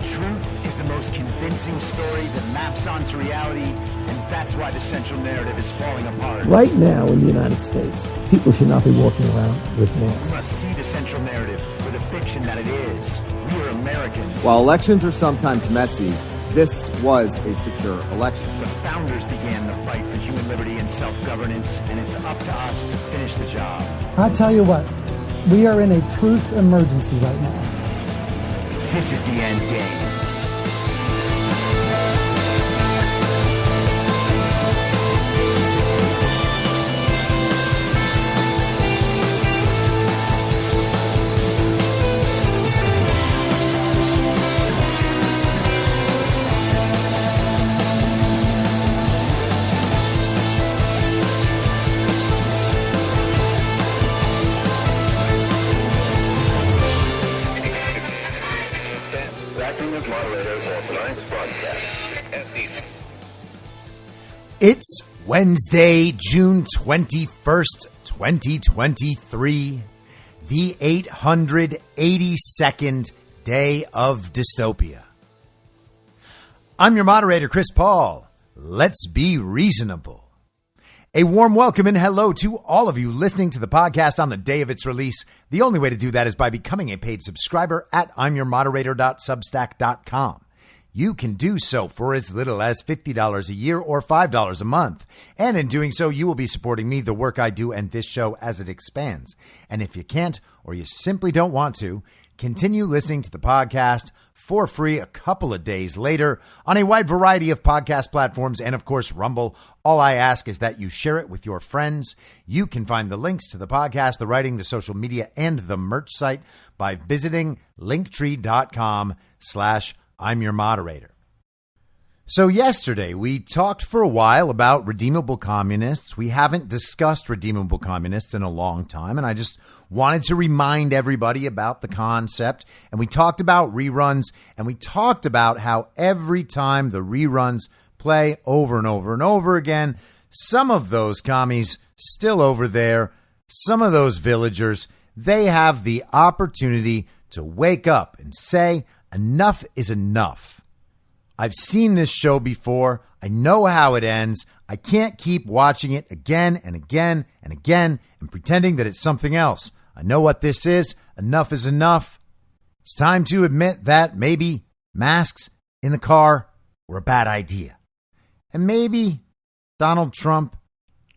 truth is the most convincing story that maps onto reality, and that's why the central narrative is falling apart. Right now in the United States, people should not be walking around with masks. We must see the central narrative for the fiction that it is. We are Americans. While elections are sometimes messy, this was a secure election. The founders began the fight for human liberty and self-governance, and it's up to us to finish the job. I'll tell you what, we are in a truth emergency right now. This is the end game. It's Wednesday, June 21st, 2023, the 882nd day of dystopia. I'm your moderator, Chris Paul. Let's be reasonable. A warm welcome and hello to all of you listening to the podcast on the day of its release. The only way to do that is by becoming a paid subscriber at imyourmoderator.substack.com. You can do so for as little as $50 a year or $5 a month. And in doing so, you will be supporting me, the work I do, and this show as it expands. And if you can't, or you simply don't want to, continue listening to the podcast for free a couple of days later on a wide variety of podcast platforms and, of course, Rumble. All I ask is that you share it with your friends. You can find the links to the podcast, the writing, the social media, and the merch site by visiting linktree.com/I'm your moderator. So yesterday, we talked for a while about redeemable communists. We haven't discussed redeemable communists in a long time, and I just wanted to remind everybody about the concept. And we talked about reruns, and we talked about how every time the reruns play over and over and over again, some of those commies still over there, some of those villagers, they have the opportunity to wake up and say, enough is enough. I've seen this show before. I know how it ends. I can't keep watching it again and again and again and pretending that it's something else. I know what this is. Enough is enough. It's time to admit that maybe masks in the car were a bad idea. And maybe Donald Trump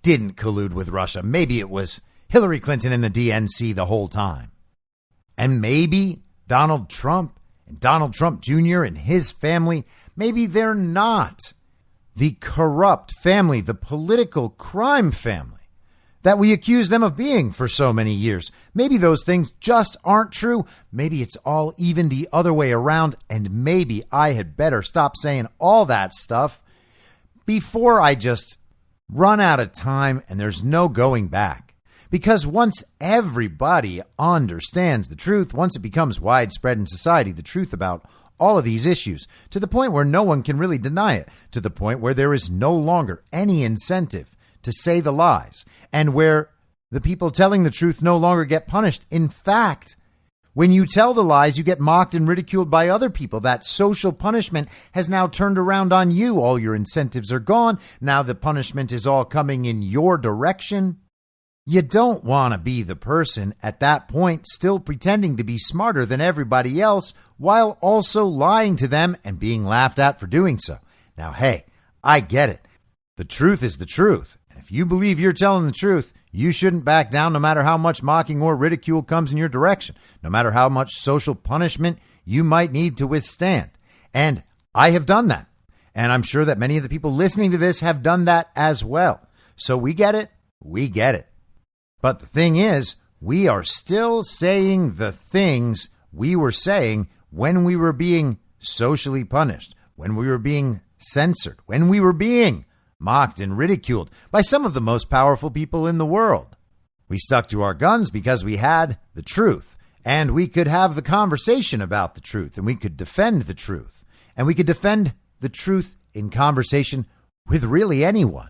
didn't collude with Russia. Maybe it was Hillary Clinton and the DNC the whole time. And maybe Donald Trump and Donald Trump Jr. and his family, maybe they're not the corrupt family, the political crime family that we accuse them of being for so many years. Maybe those things just aren't true. Maybe it's all even the other way around, and maybe I had better stop saying all that stuff before I just run out of time and there's no going back. Because once everybody understands the truth, once it becomes widespread in society, the truth about all of these issues, to the point where no one can really deny it, to the point where there is no longer any incentive to say the lies, and where the people telling the truth no longer get punished. In fact, when you tell the lies, you get mocked and ridiculed by other people. That social punishment has now turned around on you. All your incentives are gone. Now the punishment is all coming in your direction. You don't want to be the person at that point still pretending to be smarter than everybody else while also lying to them and being laughed at for doing so. Now, hey, I get it. The truth is the truth. And if you believe you're telling the truth, you shouldn't back down no matter how much mocking or ridicule comes in your direction, no matter how much social punishment you might need to withstand. And I have done that. And I'm sure that many of the people listening to this have done that as well. So we get it. We get it. But the thing is, we are still saying the things we were saying when we were being socially punished, when we were being censored, when we were being mocked and ridiculed by some of the most powerful people in the world. We stuck to our guns because we had the truth, and we could have the conversation about the truth, and we could defend the truth, and we could defend the truth in conversation with really anyone.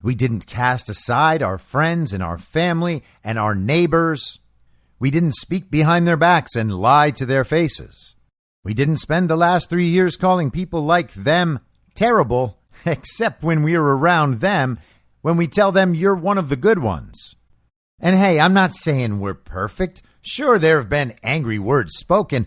We didn't cast aside our friends and our family and our neighbors. We didn't speak behind their backs and lie to their faces. We didn't spend the last 3 years calling people like them terrible, except when we are around them, when we tell them you're one of the good ones. And hey, I'm not saying we're perfect. Sure, there have been angry words spoken,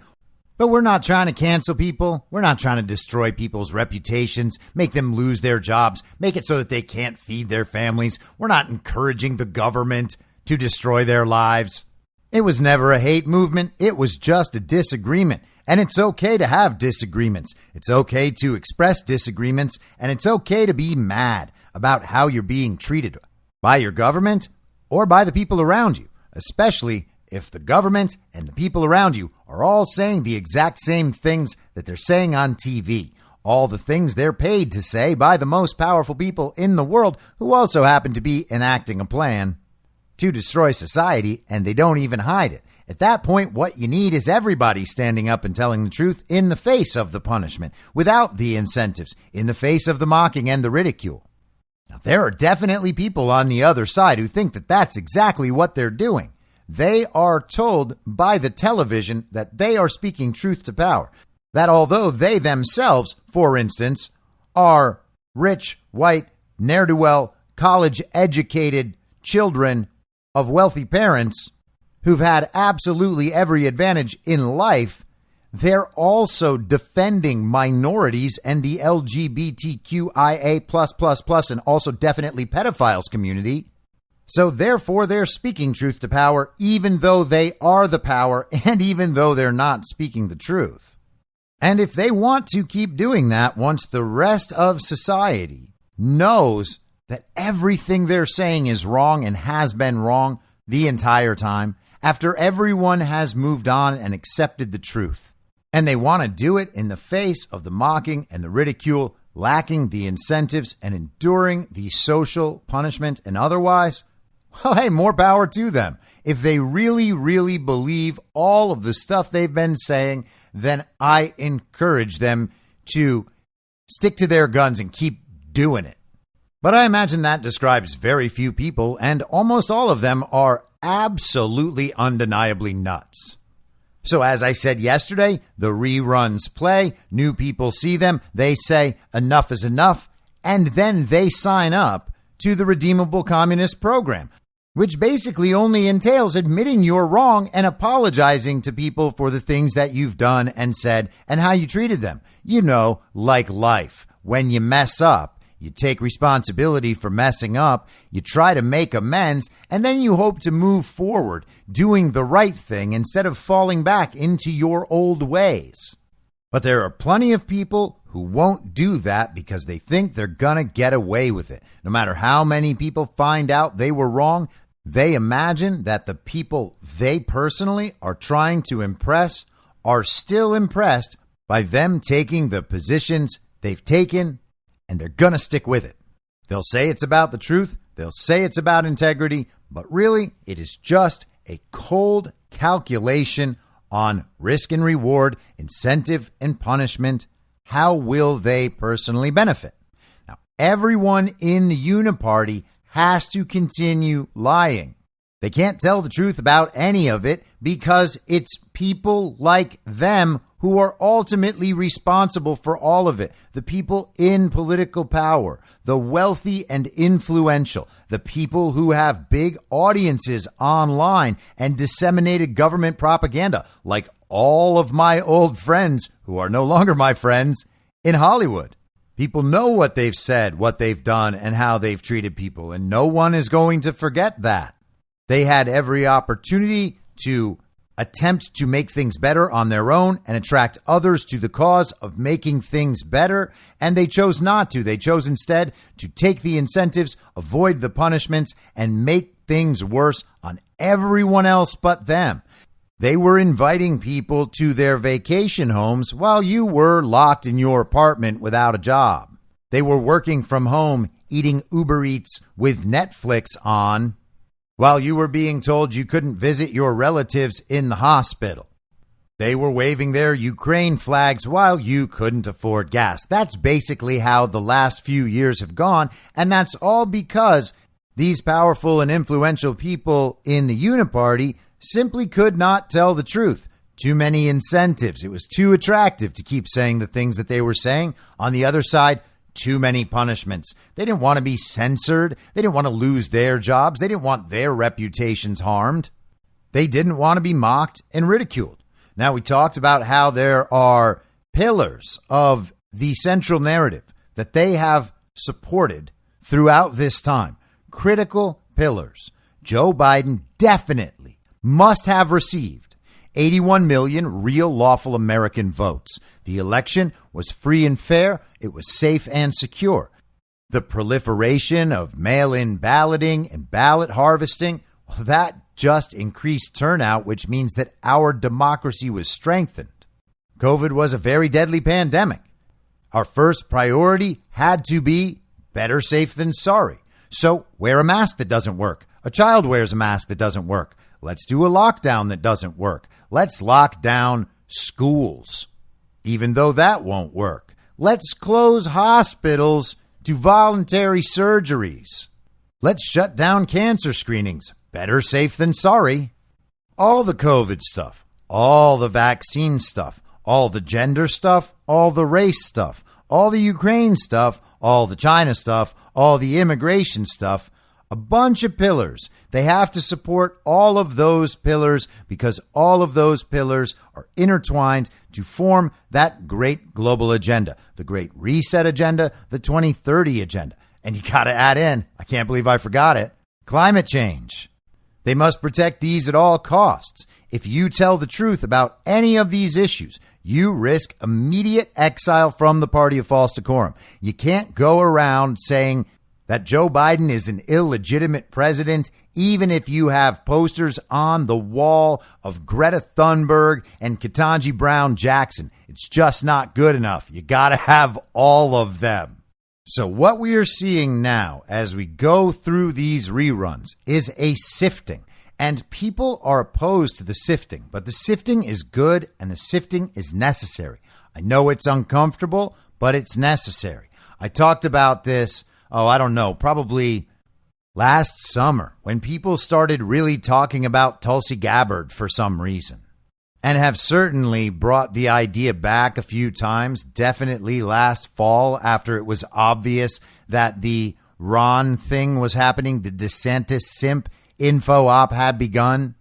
but we're not trying to cancel people. We're not trying to destroy people's reputations, make them lose their jobs, make it so that they can't feed their families. We're not encouraging the government to destroy their lives. It was never a hate movement. It was just a disagreement. And it's okay to have disagreements. It's okay to express disagreements. And it's okay to be mad about how you're being treated by your government or by the people around you, especially if the government and the people around you are all saying the exact same things that they're saying on TV, all the things they're paid to say by the most powerful people in the world who also happen to be enacting a plan to destroy society, and they don't even hide it. At that point, what you need is everybody standing up and telling the truth in the face of the punishment, without the incentives, in the face of the mocking and the ridicule. Now, there are definitely people on the other side who think that that's exactly what they're doing. They are told by the television that they are speaking truth to power, that although they themselves, for instance, are rich, white, ne'er-do-well, college-educated children of wealthy parents who've had absolutely every advantage in life, they're also defending minorities and the LGBTQIA+++ and also definitely pedophiles community. So therefore, they're speaking truth to power, even though they are the power and even though they're not speaking the truth. And if they want to keep doing that once the rest of society knows that everything they're saying is wrong and has been wrong the entire time, after everyone has moved on and accepted the truth, and they want to do it in the face of the mocking and the ridicule, lacking the incentives and enduring the social punishment and otherwise, well, hey, more power to them. If they really, really believe all of the stuff they've been saying, then I encourage them to stick to their guns and keep doing it. But I imagine that describes very few people, and almost all of them are absolutely undeniably nuts. So as I said yesterday, the reruns play, new people see them, they say enough is enough, and then they sign up to the Redeemable Communist Program, which basically only entails admitting you're wrong and apologizing to people for the things that you've done and said and how you treated them. You know, like life. When you mess up, you take responsibility for messing up, you try to make amends, and then you hope to move forward, doing the right thing instead of falling back into your old ways. But there are plenty of people who won't do that because they think they're gonna get away with it. No matter how many people find out they were wrong, they imagine that the people they personally are trying to impress are still impressed by them taking the positions they've taken, and they're gonna stick with it. They'll say it's about the truth, they'll say it's about integrity, but really it is just a cold calculation on risk and reward, incentive and punishment. How will they personally benefit? Now, everyone in the Uniparty has to continue lying. They can't tell the truth about any of it because it's people like them who are ultimately responsible for all of it. The people in political power, the wealthy and influential, the people who have big audiences online and disseminated government propaganda, like all of my old friends who are no longer my friends in Hollywood. People know what they've said, what they've done, and how they've treated people, and no one is going to forget that. They had every opportunity to attempt to make things better on their own and attract others to the cause of making things better, and they chose not to. They chose instead to take the incentives, avoid the punishments, and make things worse on everyone else but them. They were inviting people to their vacation homes while you were locked in your apartment without a job. They were working from home, eating Uber Eats with Netflix on, while you were being told you couldn't visit your relatives in the hospital. They were waving their Ukraine flags while you couldn't afford gas. That's basically how the last few years have gone, and that's all because these powerful and influential people in the Uniparty simply could not tell the truth. too many incentives. It was too attractive to keep saying the things that they were saying. On the other side, too many punishments. They didn't want to be censored. They didn't want to lose their jobs. They didn't want their reputations harmed. They didn't want to be mocked and ridiculed. Now, we talked about how there are pillars of the central narrative that they have supported throughout this time. Critical pillars. Joe Biden definitely must have received 81 million real lawful American votes. The election was free and fair. It was safe and secure. The proliferation of mail-in balloting and ballot harvesting, well, that just increased turnout, which means that our democracy was strengthened. COVID was a very deadly pandemic. Our first priority had to be better safe than sorry. So wear a mask that doesn't work. A child wears a mask that doesn't work. Let's do a lockdown that doesn't work. Let's lock down schools, even though that won't work. Let's close hospitals to voluntary surgeries. Let's shut down cancer screenings. Better safe than sorry. All the COVID stuff, all the vaccine stuff, all the gender stuff, all the race stuff, all the Ukraine stuff, all the China stuff, all the immigration stuff, a bunch of pillars. They have to support all of those pillars because all of those pillars are intertwined to form that great global agenda, the Great Reset agenda, the 2030 agenda. And you got to add in, I can't believe I forgot it, climate change. They must protect these at all costs. If you tell the truth about any of these issues, you risk immediate exile from the party of false decorum. You can't go around saying that Joe Biden is an illegitimate president, even if you have posters on the wall of Greta Thunberg and Ketanji Brown Jackson. It's just not good enough. You got to have all of them. So what we are seeing now as we go through these reruns is a sifting. And people are opposed to the sifting, but the sifting is good and the sifting is necessary. I know it's uncomfortable, but it's necessary. I talked about this, probably last summer when people started really talking about Tulsi Gabbard for some reason, and have certainly brought the idea back a few times, definitely last fall after it was obvious that the Ron thing was happening, the DeSantis simp info op had begun.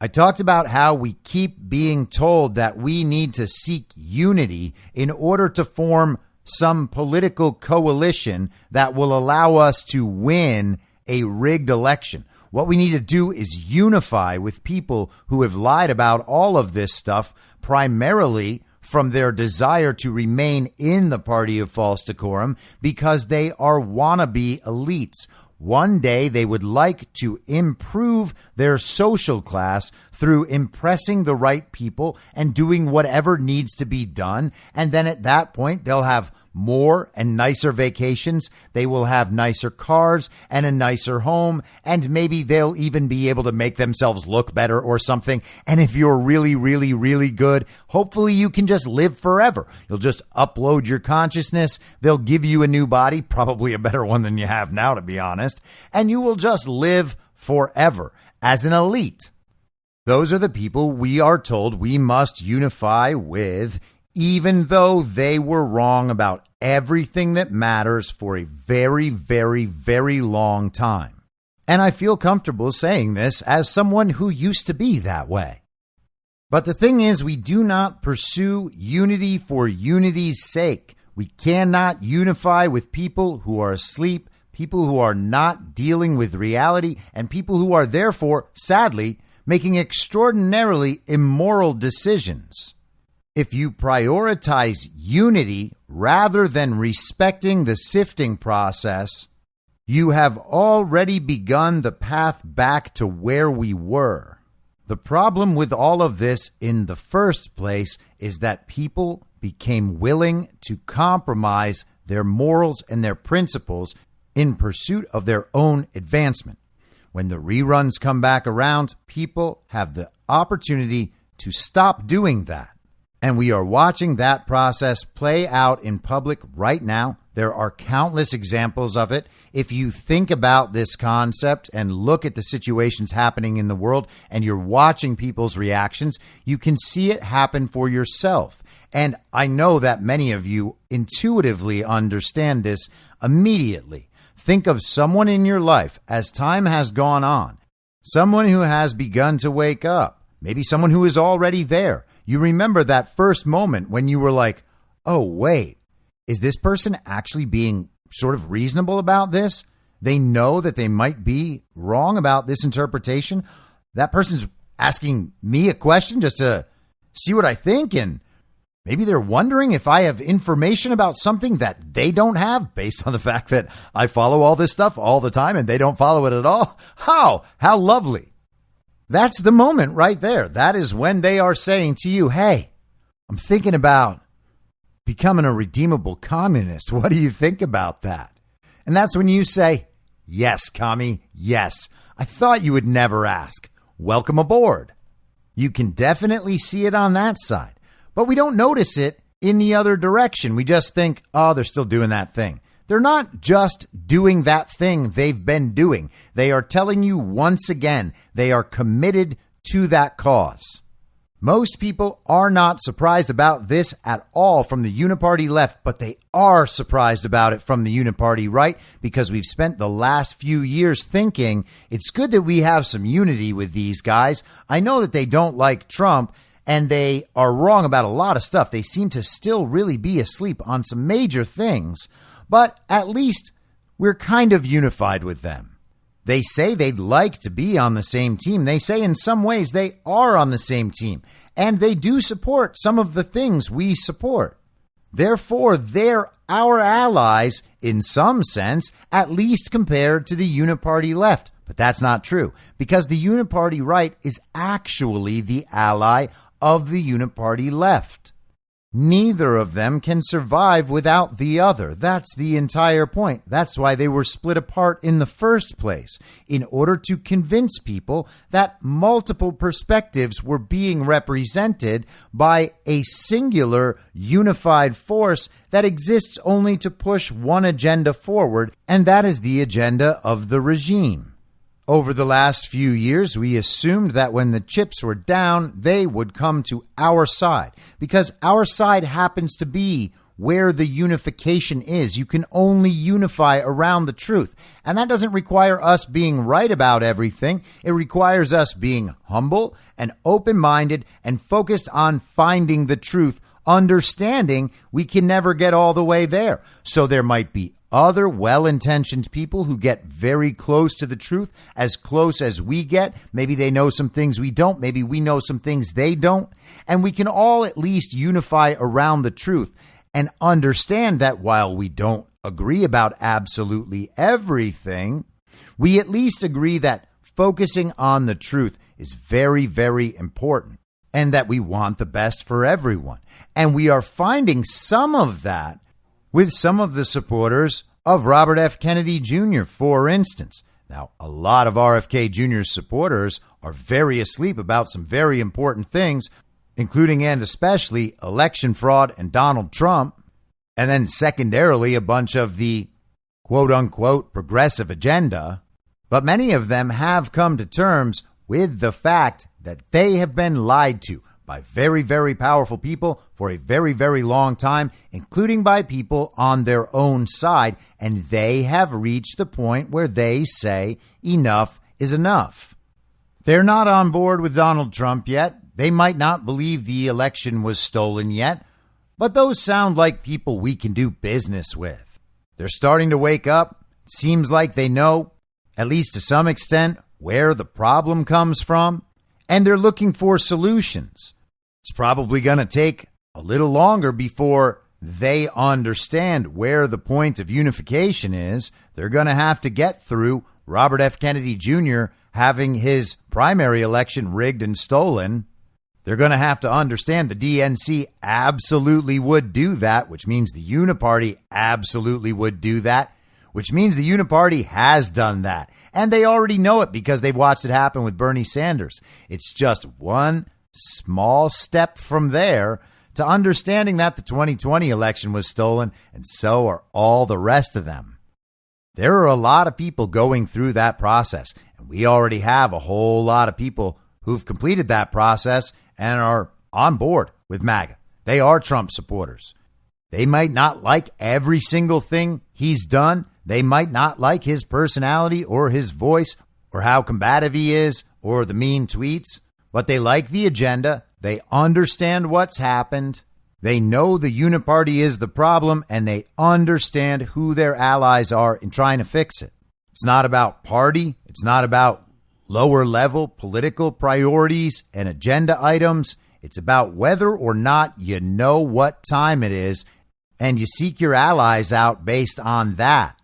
I talked about how we keep being told that we need to seek unity in order to form some political coalition that will allow us to win a rigged election. What we need to do is unify with people who have lied about all of this stuff, primarily from their desire to remain in the party of false decorum because they are wannabe elites. One day they would like to improve their social class through impressing the right people and doing whatever needs to be done. And then at that point, they'll have more and nicer vacations. They will have nicer cars and a nicer home. And maybe they'll even be able to make themselves look better or something. And if you're really, really, really good, hopefully you can just live forever. You'll just upload your consciousness. They'll give you a new body, probably a better one than you have now, to be honest. And you will just live forever as an elite. Those are the people we are told we must unify with, even though they were wrong about everything that matters for a very, very, very long time. And I feel comfortable saying this as someone who used to be that way. But the thing is, we do not pursue unity for unity's sake. We cannot unify with people who are asleep, people who are not dealing with reality, and people who are therefore, sadly, making extraordinarily immoral decisions. If you prioritize unity rather than respecting the sifting process, you have already begun the path back to where we were. The problem with all of this in the first place is that people became willing to compromise their morals and their principles in pursuit of their own advancement. When the reruns come back around, people have the opportunity to stop doing that. And we are watching that process play out in public right now. There are countless examples of it. If you think about this concept and look at the situations happening in the world and you're watching people's reactions, you can see it happen for yourself. And I know that many of you intuitively understand this immediately. Think of someone in your life as time has gone on, someone who has begun to wake up, maybe someone who is already there. You remember that first moment when you were like, oh, wait, is this person actually being sort of reasonable about this? They know that they might be wrong about this interpretation. That person's asking me a question just to see what I think, and maybe they're wondering if I have information about something that they don't have based on the fact that I follow all this stuff all the time and they don't follow it at all. How lovely. That's the moment right there. That is when they are saying to you, hey, I'm thinking about becoming a redeemable communist. What do you think about that? And that's when you say, yes, commie, yes. I thought you would never ask. Welcome aboard. You can definitely see it on that side. But we don't notice it in the other direction. We just think, oh, they're still doing that thing. They're not just doing that thing they've been doing. They are telling you once again, they are committed to that cause. Most people are not surprised about this at all from the Uniparty left, but they are surprised about it from the Uniparty right because we've spent the last few years thinking it's good that we have some unity with these guys. I know that they don't like Trump, and they are wrong about a lot of stuff. They seem to still really be asleep on some major things, but at least we're kind of unified with them. They say they'd like to be on the same team. They say in some ways they are on the same team, and they do support some of the things we support. Therefore, they're our allies in some sense, at least compared to the Uniparty left. But that's not true, because the Uniparty right is actually the ally of the Uniparty left. Neither of them can survive without the other. That's the entire point. That's why they were split apart in the first place, in order to convince people that multiple perspectives were being represented by a singular unified force that exists only to push one agenda forward, and that is the agenda of the regime. Over the last few years, we assumed that when the chips were down, they would come to our side, because our side happens to be where the unification is. You can only unify around the truth. And that doesn't require us being right about everything. It requires us being humble and open-minded and focused on finding the truth, understanding we can never get all the way there. So there might be other well-intentioned people who get very close to the truth, as close as we get. Maybe they know some things we don't. Maybe we know some things they don't. And we can all at least unify around the truth and understand that while we don't agree about absolutely everything, we at least agree that focusing on the truth is very, very important, and that we want the best for everyone. And we are finding some of that with some of the supporters of Robert F. Kennedy Jr., for instance. Now, a lot of RFK Jr.'s supporters are very asleep about some very important things, including and especially election fraud and Donald Trump, and then secondarily a bunch of the quote-unquote progressive agenda. But many of them have come to terms with the fact that they have been lied to by very, very powerful people for a very, very long time, including by people on their own side. And they have reached the point where they say enough is enough. They're not on board with Donald Trump yet. They might not believe the election was stolen yet, but those sound like people we can do business with. They're starting to wake up. It seems like they know, at least to some extent, where the problem comes from, and they're looking for solutions. It's probably going to take a little longer before they understand where the point of unification is. They're going to have to get through Robert F. Kennedy Jr. having his primary election rigged and stolen. They're going to have to understand the DNC absolutely would do that, which means the Uniparty absolutely would do that, which means the Uniparty has done that. And they already know it because they've watched it happen with Bernie Sanders. It's just one small step from there to to understanding that the 2020 election was stolen, and so are all the rest of them. There are a lot of people going through that process, and we already have a whole lot of people who've completed that process and are on board with MAGA. They are Trump supporters. They might not like every single thing he's done. They might not like his personality or his voice or how combative he is or the mean tweets, but they like the agenda. They understand what's happened. They know the Uniparty is the problem, and they understand who their allies are in trying to fix it. It's not about party. It's not about lower level political priorities and agenda items. It's about whether or not you know what time it is, and you seek your allies out based on that.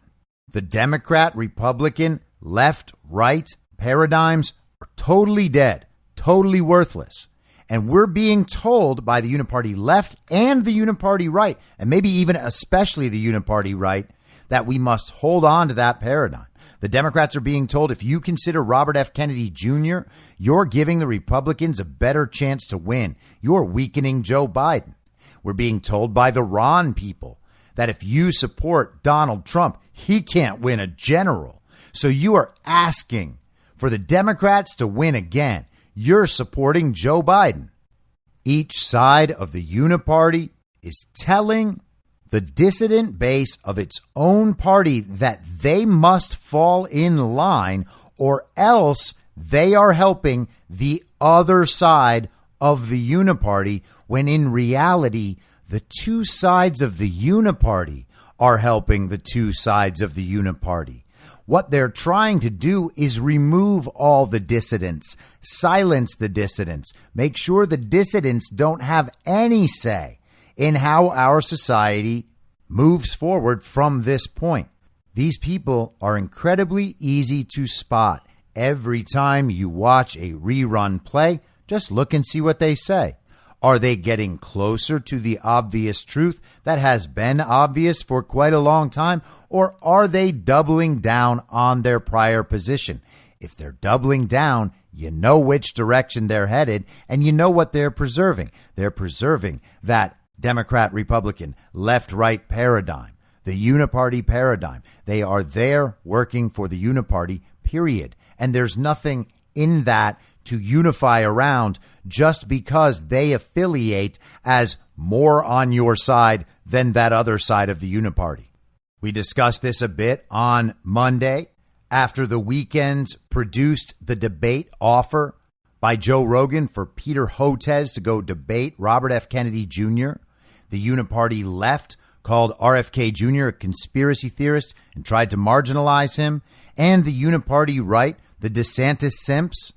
The Democrat, Republican, left, right paradigms are totally dead, totally worthless. And we're being told by the Uniparty left and the Uniparty right, and maybe even especially the Uniparty right, that we must hold on to that paradigm. The Democrats are being told if you consider Robert F. Kennedy Jr., you're giving the Republicans a better chance to win. You're weakening Joe Biden. We're being told by the Ron people that if you support Donald Trump, he can't win a general. So you are asking for the Democrats to win again. You're supporting Joe Biden. Each side of the Uniparty is telling the dissident base of its own party that they must fall in line, or else they are helping the other side of the Uniparty, when in reality, the two sides of the Uniparty are helping the two sides of the Uniparty. What they're trying to do is remove all the dissidents, silence the dissidents, make sure the dissidents don't have any say in how our society moves forward from this point. These people are incredibly easy to spot. Every time you watch a rerun play, just look and see what they say. Are they getting closer to the obvious truth that has been obvious for quite a long time, or are they doubling down on their prior position? If they're doubling down, you know which direction they're headed, and you know what they're preserving. They're preserving that Democrat, Republican, left-right paradigm, the Uniparty paradigm. They are there working for the Uniparty, period. And there's nothing in that to unify around just because they affiliate as more on your side than that other side of the Uniparty. We discussed this a bit on Monday after the weekend produced the debate offer by Joe Rogan for Peter Hotez to go debate Robert F. Kennedy Jr. The Uniparty left called RFK Jr. a conspiracy theorist and tried to marginalize him. And the Uniparty right, the DeSantis simps,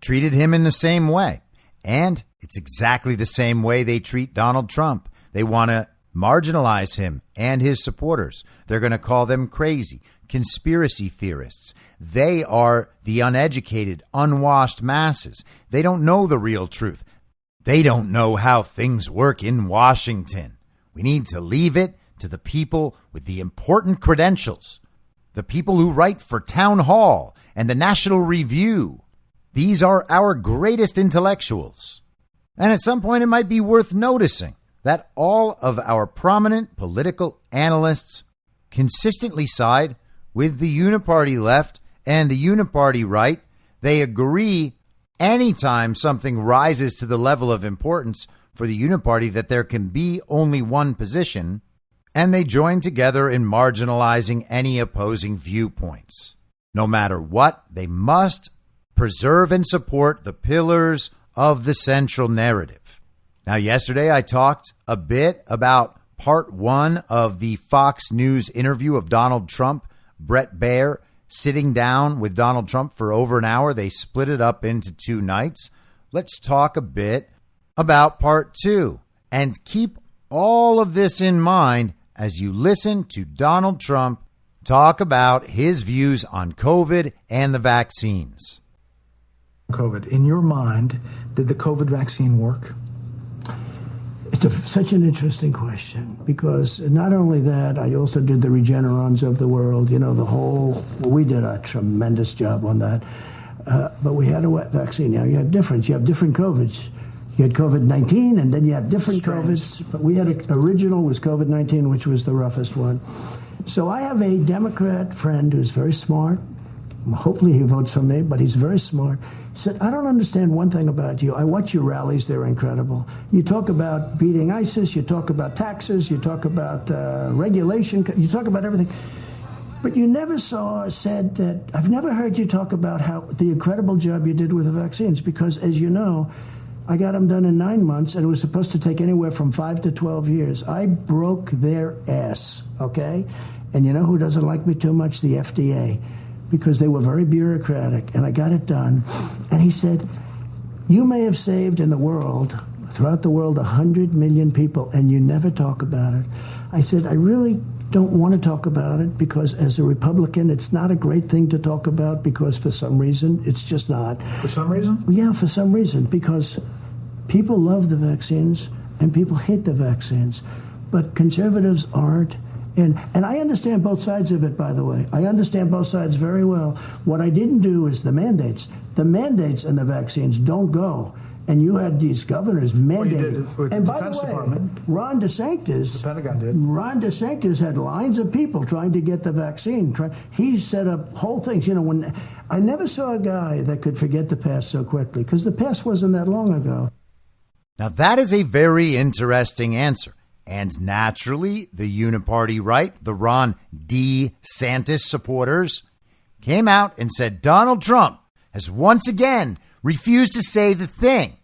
treated him in the same way. And it's exactly the same way they treat Donald Trump. They want to marginalize him and his supporters. They're going to call them crazy, conspiracy theorists. They are the uneducated, unwashed masses. They don't know the real truth. They don't know how things work in Washington. We need to leave it to the people with the important credentials, the people who write for Town Hall and the National Review. These are our greatest intellectuals. And at some point, it might be worth noticing that all of our prominent political analysts consistently side with the Uniparty left and the Uniparty right. They agree anytime something rises to the level of importance for the Uniparty that there can be only one position, and they join together in marginalizing any opposing viewpoints. No matter what, they must preserve and support the pillars of the central narrative. Now, yesterday I talked a bit about part one of the Fox News interview of Donald Trump, Bret Baier sitting down with Donald Trump for over an hour. They split it up into two nights. Let's talk a bit about part two and keep all of this in mind as you listen to Donald Trump talk about his views on COVID and the vaccines. COVID. In your mind, did the COVID vaccine work? It's such an interesting question, because not only that, I also did the Regenerons of the world, we did a tremendous job on that. But we had a wet vaccine. Now you have different COVIDs. You had COVID-19, and then you had different COVIDs. But we had original was COVID-19, which was the roughest one. So I have a Democrat friend who's very smart. Hopefully he votes for me, but he's very smart. He said, I don't understand one thing about you. I watch your rallies. They're incredible. You talk about beating ISIS. You talk about taxes. You talk about regulation. You talk about everything. But you never said that, I've never heard you talk about how the incredible job you did with the vaccines, because as you know, I got them done in 9 months, and it was supposed to take anywhere from 5 to 12 years. I broke their ass, okay? And you know who doesn't like me too much? The FDA, because they were very bureaucratic, and I got it done. And he said, you may have saved in the world, throughout the world, 100 million people, and you never talk about it. I said, I really don't want to talk about it because as a Republican, it's not a great thing to talk about because for some reason, it's just not. For some reason? Yeah, for some reason, because people love the vaccines and people hate the vaccines, but conservatives aren't. And I understand both sides of it, by the way. I understand both sides very well. What I didn't do is the mandates. The mandates and the vaccines don't go. And you had these governors mandating. And by the way, Department. Ron DeSantis, The Pentagon did. Ron DeSantis had lines of people trying to get the vaccine. He set up whole things. You know, when I never saw a guy that could forget the past so quickly because the past wasn't that long ago. Now, that is a very interesting answer. And naturally, the Uniparty Right, the Ron DeSantis supporters, came out and said Donald Trump has once again refused to say the thing.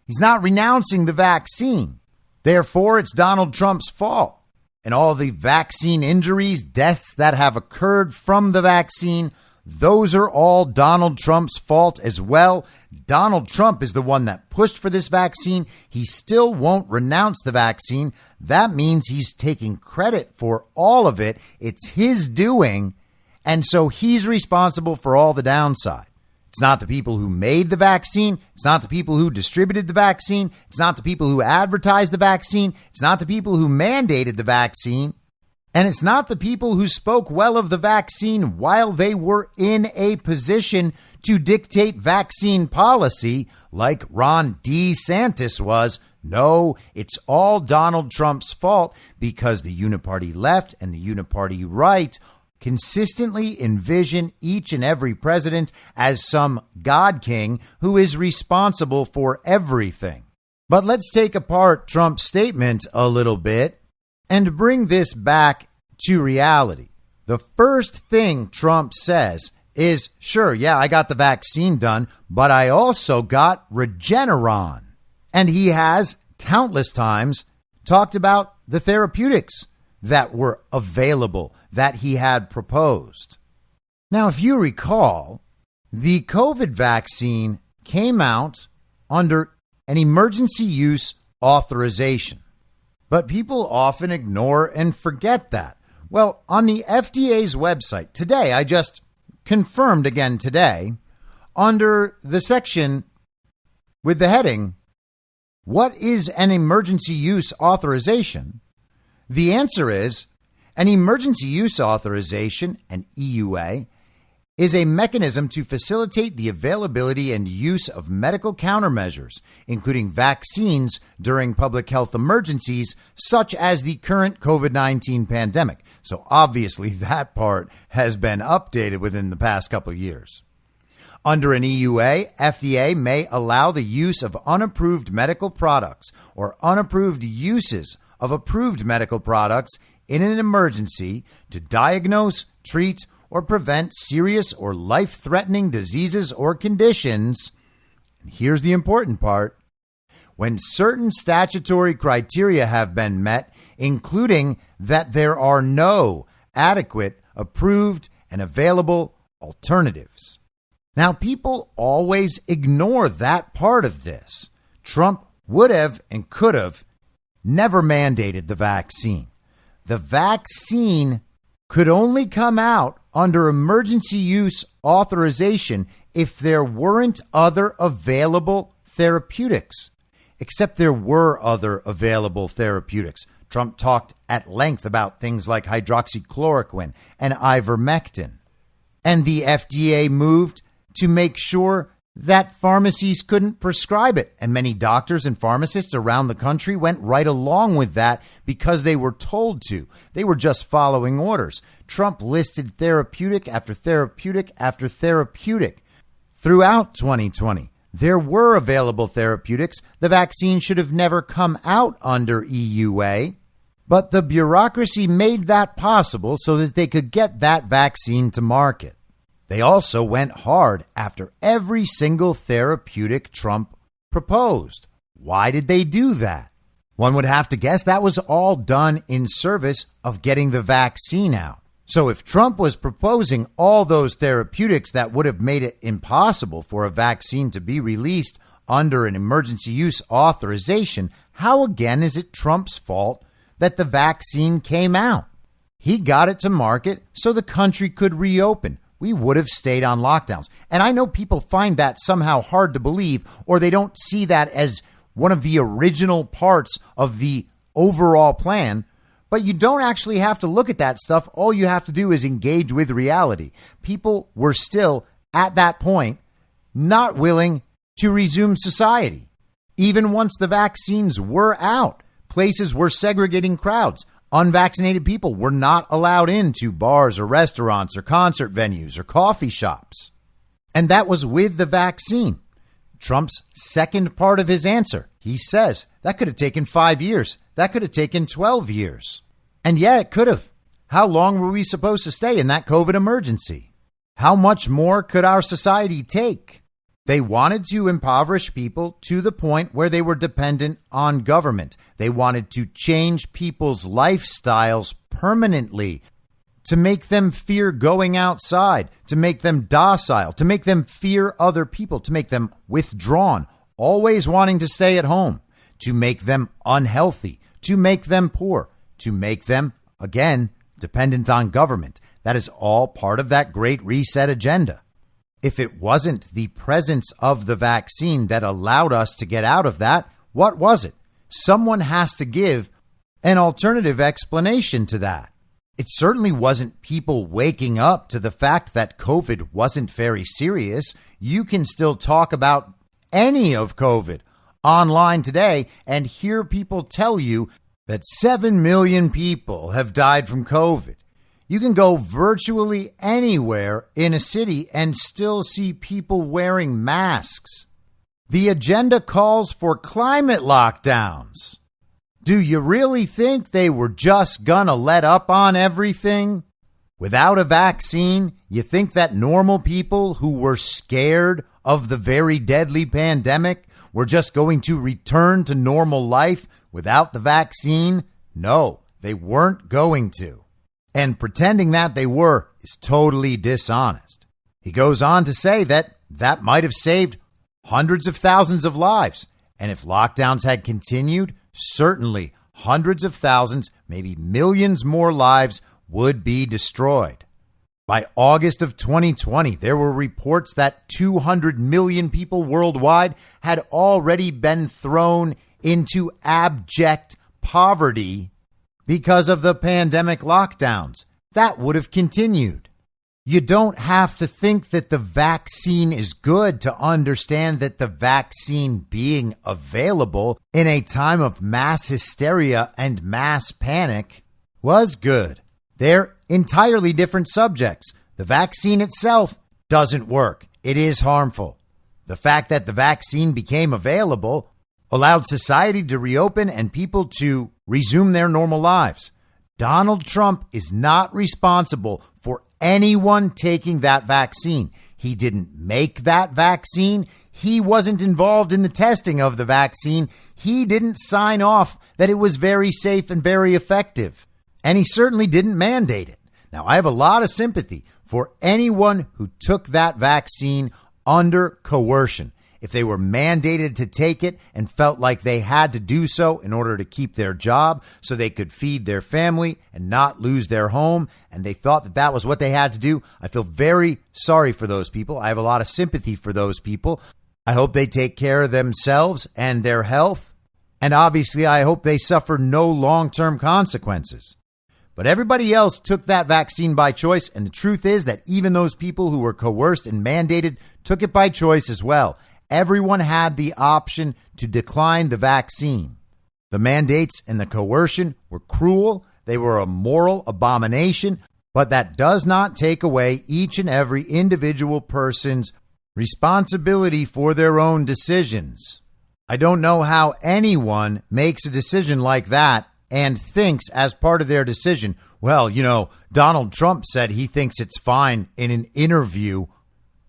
He's not renouncing the vaccine. Therefore, it's Donald Trump's fault. And all the vaccine injuries, deaths that have occurred from the vaccine, those are all Donald Trump's fault as well. Donald Trump is the one that pushed for this vaccine. He still won't renounce the vaccine. That means he's taking credit for all of it. It's his doing. And so he's responsible for all the downside. It's not the people who made the vaccine. It's not the people who distributed the vaccine. It's not the people who advertised the vaccine. It's not the people who mandated the vaccine. And it's not the people who spoke well of the vaccine while they were in a position to dictate vaccine policy like Ron DeSantis was. No, it's all Donald Trump's fault because the Uniparty left and the Uniparty right consistently envision each and every president as some God king who is responsible for everything. But let's take apart Trump's statement a little bit and bring this back to reality. The first thing Trump says is, sure, yeah, I got the vaccine done, but I also got Regeneron. And he has countless times talked about the therapeutics that were available that he had proposed. Now, if you recall, the COVID vaccine came out under an emergency use authorization. But people often ignore and forget that. Well, on the FDA's website today, I just confirmed again today, under the section with the heading, what is an emergency use authorization? The answer is an emergency use authorization, an EUA, is a mechanism to facilitate the availability and use of medical countermeasures, including vaccines during public health emergencies, such as the current COVID-19 pandemic. So obviously that part has been updated within the past couple of years. Under an EUA, FDA may allow the use of unapproved medical products or unapproved uses of approved medical products in an emergency to diagnose, treat, or prevent serious or life-threatening diseases or conditions. And here's the important part. When certain statutory criteria have been met, including that there are no adequate, approved, and available alternatives. Now, people always ignore that part of this. Trump would have and could have never mandated the vaccine. The vaccine could only come out under emergency use authorization if there weren't other available therapeutics. Except there were other available therapeutics. Trump talked at length about things like hydroxychloroquine and ivermectin. And the FDA moved to make sure that pharmacies couldn't prescribe it. And many doctors and pharmacists around the country went right along with that because they were told to. They were just following orders. Trump listed therapeutic after therapeutic after therapeutic throughout 2020. There were available therapeutics. The vaccine should have never come out under EUA, but the bureaucracy made that possible so that they could get that vaccine to market. They also went hard after every single therapeutic Trump proposed. Why did they do that? One would have to guess that was all done in service of getting the vaccine out. So if Trump was proposing all those therapeutics that would have made it impossible for a vaccine to be released under an emergency use authorization, how again is it Trump's fault that the vaccine came out? He got it to market so the country could reopen. We would have stayed on lockdowns. And I know people find that somehow hard to believe, or they don't see that as one of the original parts of the overall plan. But you don't actually have to look at that stuff. All you have to do is engage with reality. People were still, at that point, not willing to resume society. Even once the vaccines were out, places were segregating crowds. Unvaccinated people were not allowed into bars or restaurants or concert venues or coffee shops. And that was with the vaccine. Trump's second part of his answer, he says that could have taken 5 years. That could have taken 12 years. And yeah, it could have. How long were we supposed to stay in that COVID emergency? How much more could our society take? They wanted to impoverish people to the point where they were dependent on government. They wanted to change people's lifestyles permanently, to make them fear going outside, to make them docile, to make them fear other people, to make them withdrawn, always wanting to stay at home, to make them unhealthy, to make them poor, to make them, again, dependent on government. That is all part of that Great Reset agenda. If it wasn't the presence of the vaccine that allowed us to get out of that, what was it? Someone has to give an alternative explanation to that. It certainly wasn't people waking up to the fact that COVID wasn't very serious. You can still talk about any of COVID online today and hear people tell you that 7 million people have died from COVID. You can go virtually anywhere in a city and still see people wearing masks. The agenda calls for climate lockdowns. Do you really think they were just gonna let up on everything? Without a vaccine, you think that normal people who were scared of the very deadly pandemic were just going to return to normal life without the vaccine? No, they weren't going to. And pretending that they were is totally dishonest. He goes on to say that that might have saved hundreds of thousands of lives. And if lockdowns had continued, certainly hundreds of thousands, maybe millions more lives would be destroyed. By August of 2020, there were reports that 200 million people worldwide had already been thrown into abject poverty because of the pandemic lockdowns. That would have continued. You don't have to think that the vaccine is good to understand that the vaccine being available in a time of mass hysteria and mass panic was good. They're entirely different subjects. The vaccine itself doesn't work. It is harmful. The fact that the vaccine became available allowed society to reopen and people to resume their normal lives. Donald Trump is not responsible for anyone taking that vaccine. He didn't make that vaccine. He wasn't involved in the testing of the vaccine. He didn't sign off that it was very safe and very effective. And he certainly didn't mandate it. Now, I have a lot of sympathy for anyone who took that vaccine under coercion. If they were mandated to take it and felt like they had to do so in order to keep their job so they could feed their family and not lose their home, and they thought that that was what they had to do, I feel very sorry for those people. I have a lot of sympathy for those people. I hope they take care of themselves and their health. And obviously, I hope they suffer no long-term consequences. But everybody else took that vaccine by choice. And the truth is that even those people who were coerced and mandated took it by choice as well. Everyone had the option to decline the vaccine. The mandates and the coercion were cruel. They were a moral abomination. But that does not take away each and every individual person's responsibility for their own decisions. I don't know how anyone makes a decision like that and thinks as part of their decision, well, Donald Trump said he thinks it's fine in an interview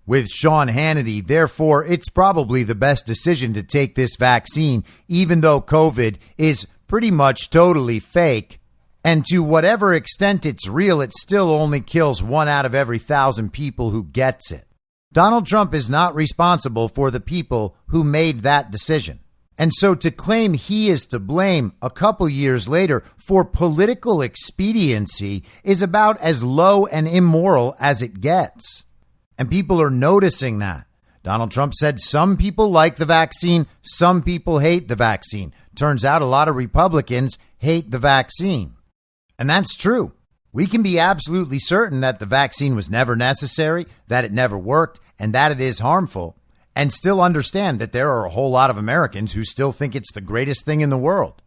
with Sean Hannity. Therefore, it's probably the best decision to take this vaccine, even though COVID is pretty much totally fake. And to whatever extent it's real, it still only kills 1 out of every 1,000 people who gets it. Donald Trump is not responsible for the people who made that decision. And so to claim he is to blame a couple years later for political expediency is about as low and immoral as it gets. And people are noticing that. Donald Trump said some people like the vaccine, some people hate the vaccine. Turns out a lot of Republicans hate the vaccine. And that's true. We can be absolutely certain that the vaccine was never necessary, that it never worked, and that it is harmful, and still understand that there are a whole lot of Americans who still think it's the greatest thing in the world.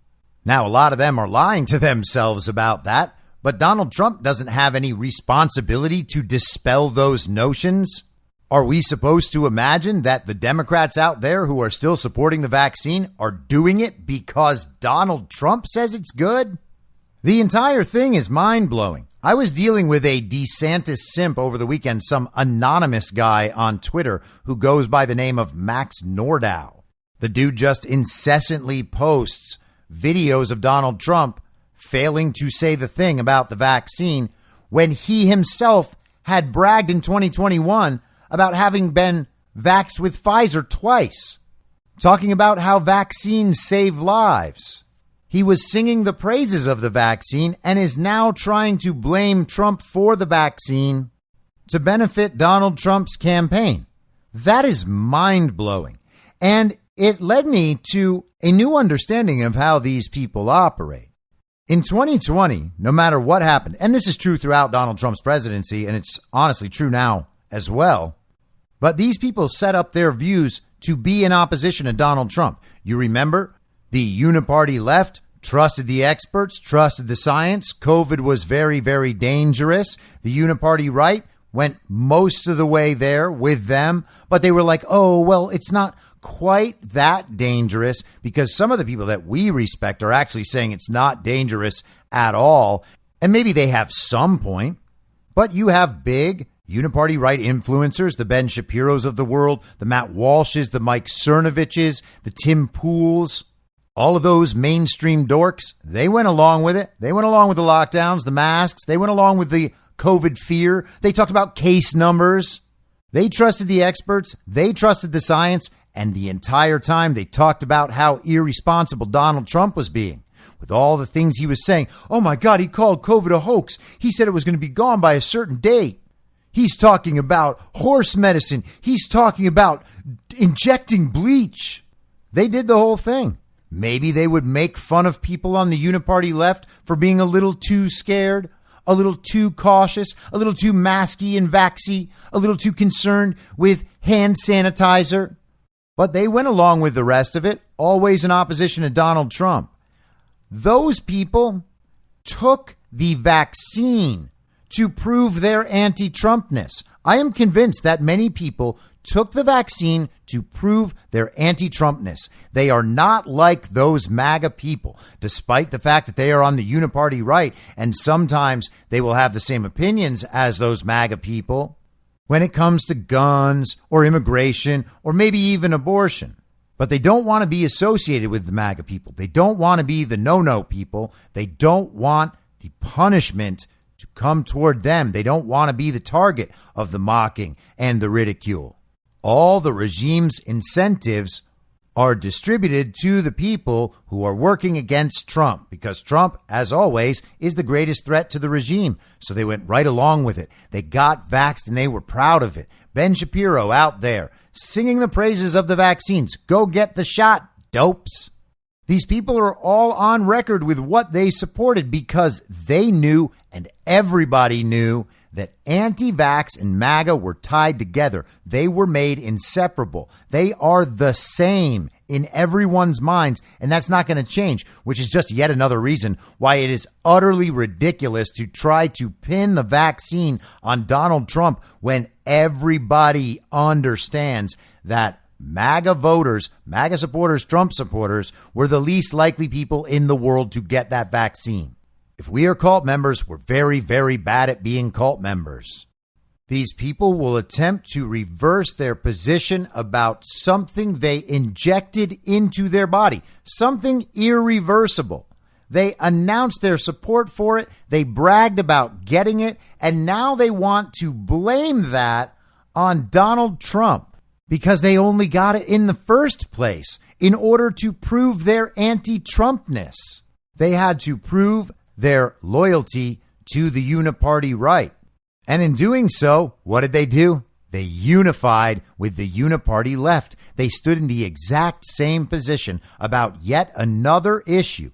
Now, a lot of them are lying to themselves about that, but Donald Trump doesn't have any responsibility to dispel those notions. Are we supposed to imagine that the Democrats out there who are still supporting the vaccine are doing it because Donald Trump says it's good? The entire thing is mind-blowing. I was dealing with a DeSantis simp over the weekend, some anonymous guy on Twitter who goes by the name of Max Nordau. The dude just incessantly posts videos of Donald Trump failing to say the thing about the vaccine when he himself had bragged in 2021 about having been vaxxed with Pfizer twice, talking about how vaccines save lives. He was singing the praises of the vaccine and is now trying to blame Trump for the vaccine to benefit Donald Trump's campaign. That is mind-blowing. And it led me to a new understanding of how these people operate. In 2020, no matter what happened, and this is true throughout Donald Trump's presidency, and it's honestly true now as well, but these people set up their views to be in opposition to Donald Trump. You remember? The Uniparty left trusted the experts, trusted the science. COVID was very, very dangerous. The Uniparty right went most of the way there with them, but they were like, oh, well, it's not quite that dangerous, because some of the people that we respect are actually saying it's not dangerous at all. And maybe they have some point, but you have big Uniparty right influencers, the Ben Shapiros of the world, the Matt Walshes, the Mike Cernoviches, the Tim Pools. All of those mainstream dorks, they went along with it. They went along with the lockdowns, the masks. They went along with the COVID fear. They talked about case numbers. They trusted the experts. They trusted the science. And the entire time they talked about how irresponsible Donald Trump was being with all the things he was saying. Oh, my God, he called COVID a hoax. He said it was going to be gone by a certain date. He's talking about horse medicine. He's talking about injecting bleach. They did the whole thing. Maybe they would make fun of people on the Uniparty left for being a little too scared, a little too cautious, a little too masky and vaxy, a little too concerned with hand sanitizer. But they went along with the rest of it, always in opposition to Donald Trump. Those people took the vaccine to prove their anti-Trumpness. I am convinced that many people took the vaccine to prove their anti-Trumpness. They are not like those MAGA people, despite the fact that they are on the Uniparty right, and sometimes they will have the same opinions as those MAGA people when it comes to guns or immigration or maybe even abortion. But they don't want to be associated with the MAGA people. They don't want to be the no-no people. They don't want the punishment to come toward them. They don't want to be the target of the mocking and the ridicule. All the regime's incentives are distributed to the people who are working against Trump, because Trump, as always, is the greatest threat to the regime. So they went right along with it. They got vaxxed and they were proud of it. Ben Shapiro out there singing the praises of the vaccines. Go get the shot, dopes. These people are all on record with what they supported because they knew, and everybody knew, that anti-vax and MAGA were tied together. They were made inseparable. They are the same in everyone's minds, and that's not going to change, which is just yet another reason why it is utterly ridiculous to try to pin the vaccine on Donald Trump when everybody understands that MAGA voters, MAGA supporters, Trump supporters were the least likely people in the world to get that vaccine. If we are cult members, we're very, very bad at being cult members. These people will attempt to reverse their position about something they injected into their body, something irreversible. They announced their support for it. They bragged about getting it. And now they want to blame that on Donald Trump because they only got it in the first place in order to prove their anti-Trumpness. They had to prove their loyalty to the Uniparty Right. And in doing so, what did they do? They unified with the Uniparty left. They stood in the exact same position about yet another issue.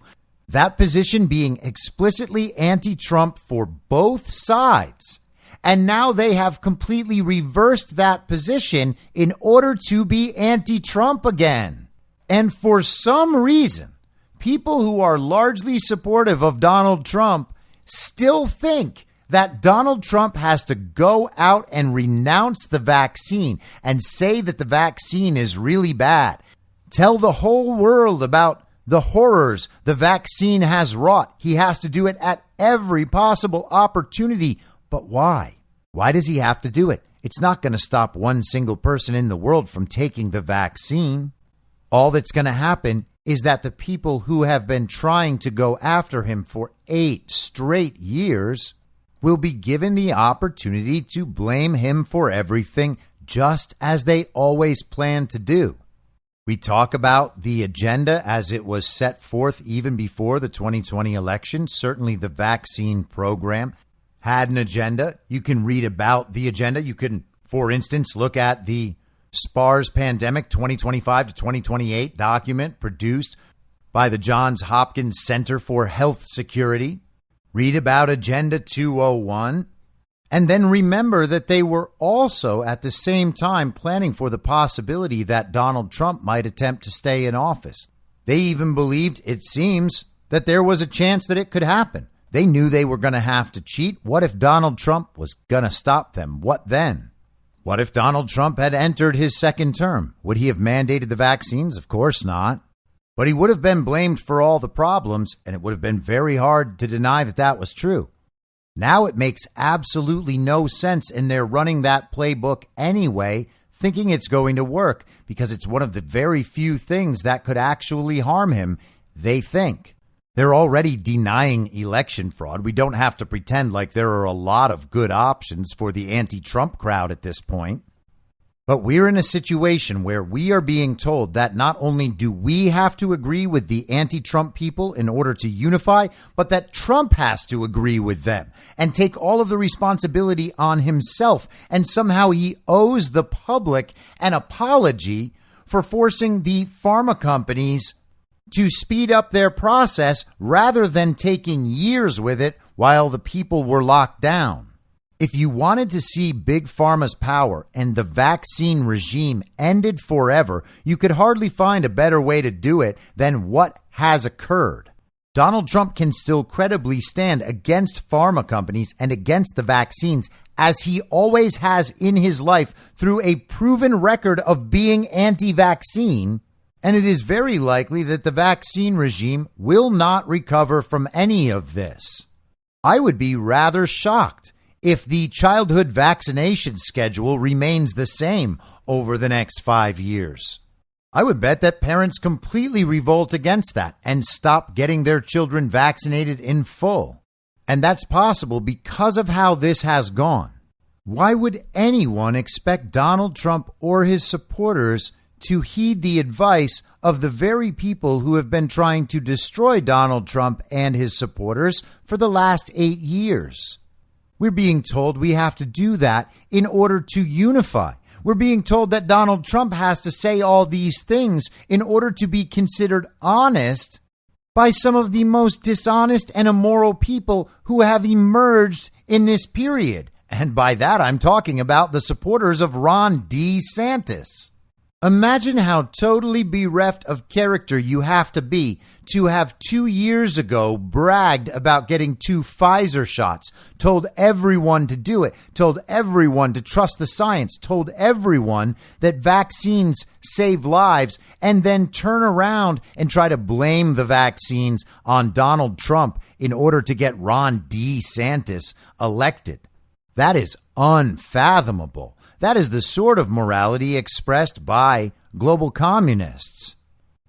That position being explicitly anti-Trump for both sides. And now they have completely reversed that position in order to be anti-Trump again. And for some reason, people who are largely supportive of Donald Trump still think that Donald Trump has to go out and renounce the vaccine and say that the vaccine is really bad. Tell the whole world about the horrors the vaccine has wrought. He has to do it at every possible opportunity. But why? Why does he have to do it? It's not going to stop one single person in the world from taking the vaccine. All that's going to happen is that the people who have been trying to go after him for 8 straight years will be given the opportunity to blame him for everything, just as they always plan to do. We talk about the agenda as it was set forth even before the 2020 election. Certainly the vaccine program had an agenda. You can read about the agenda. You can, for instance, look at the SPARS Pandemic 2025 to 2028 document produced by the Johns Hopkins Center for Health Security. Read about Agenda 201. And then remember that they were also at the same time planning for the possibility that Donald Trump might attempt to stay in office. They even believed, it seems, that there was a chance that it could happen. They knew they were going to have to cheat. What if Donald Trump was going to stop them? What then? What if Donald Trump had entered his second term? Would he have mandated the vaccines? Of course not. But he would have been blamed for all the problems, and it would have been very hard to deny that that was true. Now it makes absolutely no sense, and they're running that playbook anyway, thinking it's going to work because it's one of the very few things that could actually harm him, they think. They're already denying election fraud. We don't have to pretend like there are a lot of good options for the anti-Trump crowd at this point. But we're in a situation where we are being told that not only do we have to agree with the anti-Trump people in order to unify, but that Trump has to agree with them and take all of the responsibility on himself. And somehow he owes the public an apology for forcing the pharma companies to speed up their process rather than taking years with it while the people were locked down. If you wanted to see Big Pharma's power and the vaccine regime ended forever, you could hardly find a better way to do it than what has occurred. Donald Trump can still credibly stand against pharma companies and against the vaccines, as he always has in his life through a proven record of being anti-vaccine. And it is very likely that the vaccine regime will not recover from any of this. I would be rather shocked if the childhood vaccination schedule remains the same over the next 5 years. I would bet that parents completely revolt against that and stop getting their children vaccinated in full. And that's possible because of how this has gone. Why would anyone expect Donald Trump or his supporters to heed the advice of the very people who have been trying to destroy Donald Trump and his supporters for the last 8 years? We're being told we have to do that in order to unify. We're being told that Donald Trump has to say all these things in order to be considered honest by some of the most dishonest and immoral people who have emerged in this period. And by that, I'm talking about the supporters of Ron DeSantis. Imagine how totally bereft of character you have to be to have 2 years ago bragged about getting 2 Pfizer shots, told everyone to do it, told everyone to trust the science, told everyone that vaccines save lives, and then turn around and try to blame the vaccines on Donald Trump in order to get Ron DeSantis elected. That is unfathomable. That is the sort of morality expressed by global communists.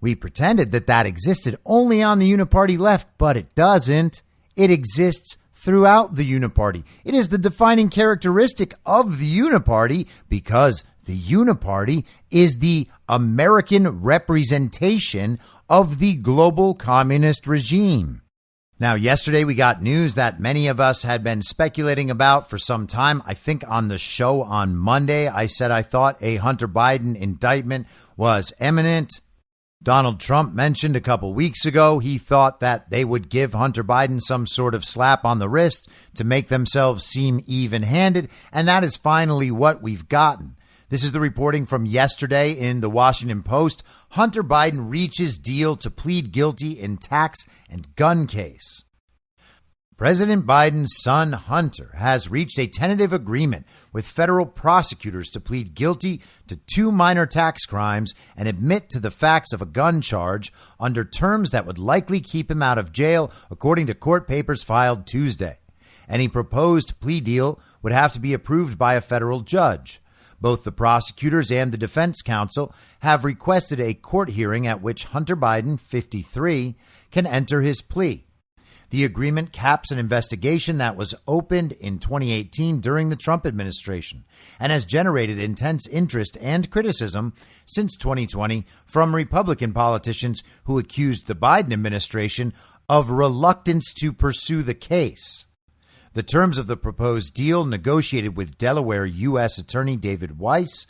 We pretended that that existed only on the Uniparty left, but it doesn't. It exists throughout the Uniparty. It is the defining characteristic of the Uniparty because the Uniparty is the American representation of the global communist regime. Now, yesterday we got news that many of us had been speculating about for some time. I think on the show on Monday, I said I thought a Hunter Biden indictment was imminent. Donald Trump mentioned a couple weeks ago he thought that they would give Hunter Biden some sort of slap on the wrist to make themselves seem even-handed, and that is finally what we've gotten. This is the reporting from yesterday in the Washington Post. Hunter Biden reaches deal to plead guilty in tax and gun case. President Biden's son, Hunter, has reached a tentative agreement with federal prosecutors to plead guilty to 2 minor tax crimes and admit to the facts of a gun charge under terms that would likely keep him out of jail, according to court papers filed Tuesday. Any proposed plea deal would have to be approved by a federal judge. Both the prosecutors and the defense counsel have requested a court hearing at which Hunter Biden, 53, can enter his plea. The agreement caps an investigation that was opened in 2018 during the Trump administration and has generated intense interest and criticism since 2020 from Republican politicians who accused the Biden administration of reluctance to pursue the case. The terms of the proposed deal, negotiated with Delaware U.S. Attorney David Weiss,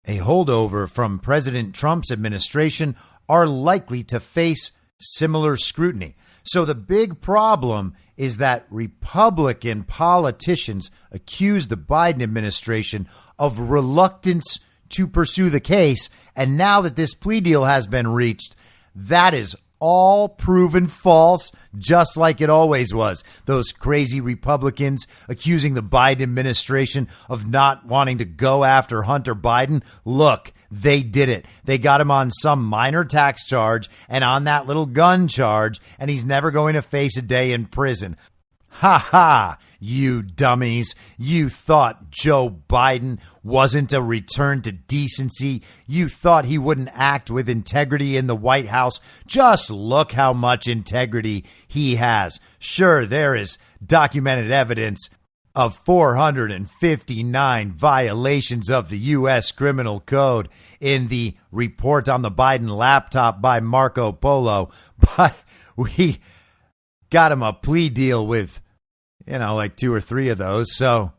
a holdover from President Trump's administration, are likely to face similar scrutiny. So the big problem is that Republican politicians accuse the Biden administration of reluctance to pursue the case. And now that this plea deal has been reached, that is all proven false, just like it always was. Those crazy Republicans accusing the Biden administration of not wanting to go after Hunter Biden. Look, they did it. They got him on some minor tax charge and on that little gun charge, and he's never going to face a day in prison. Ha ha, you dummies. You thought Joe Biden wasn't a return to decency. You thought he wouldn't act with integrity in the White House. Just look how much integrity he has. Sure, there is documented evidence of 459 violations of the U.S. Criminal Code in the report on the Biden laptop by Marco Polo, but we got him a plea deal with, like 2 or 3 of those. So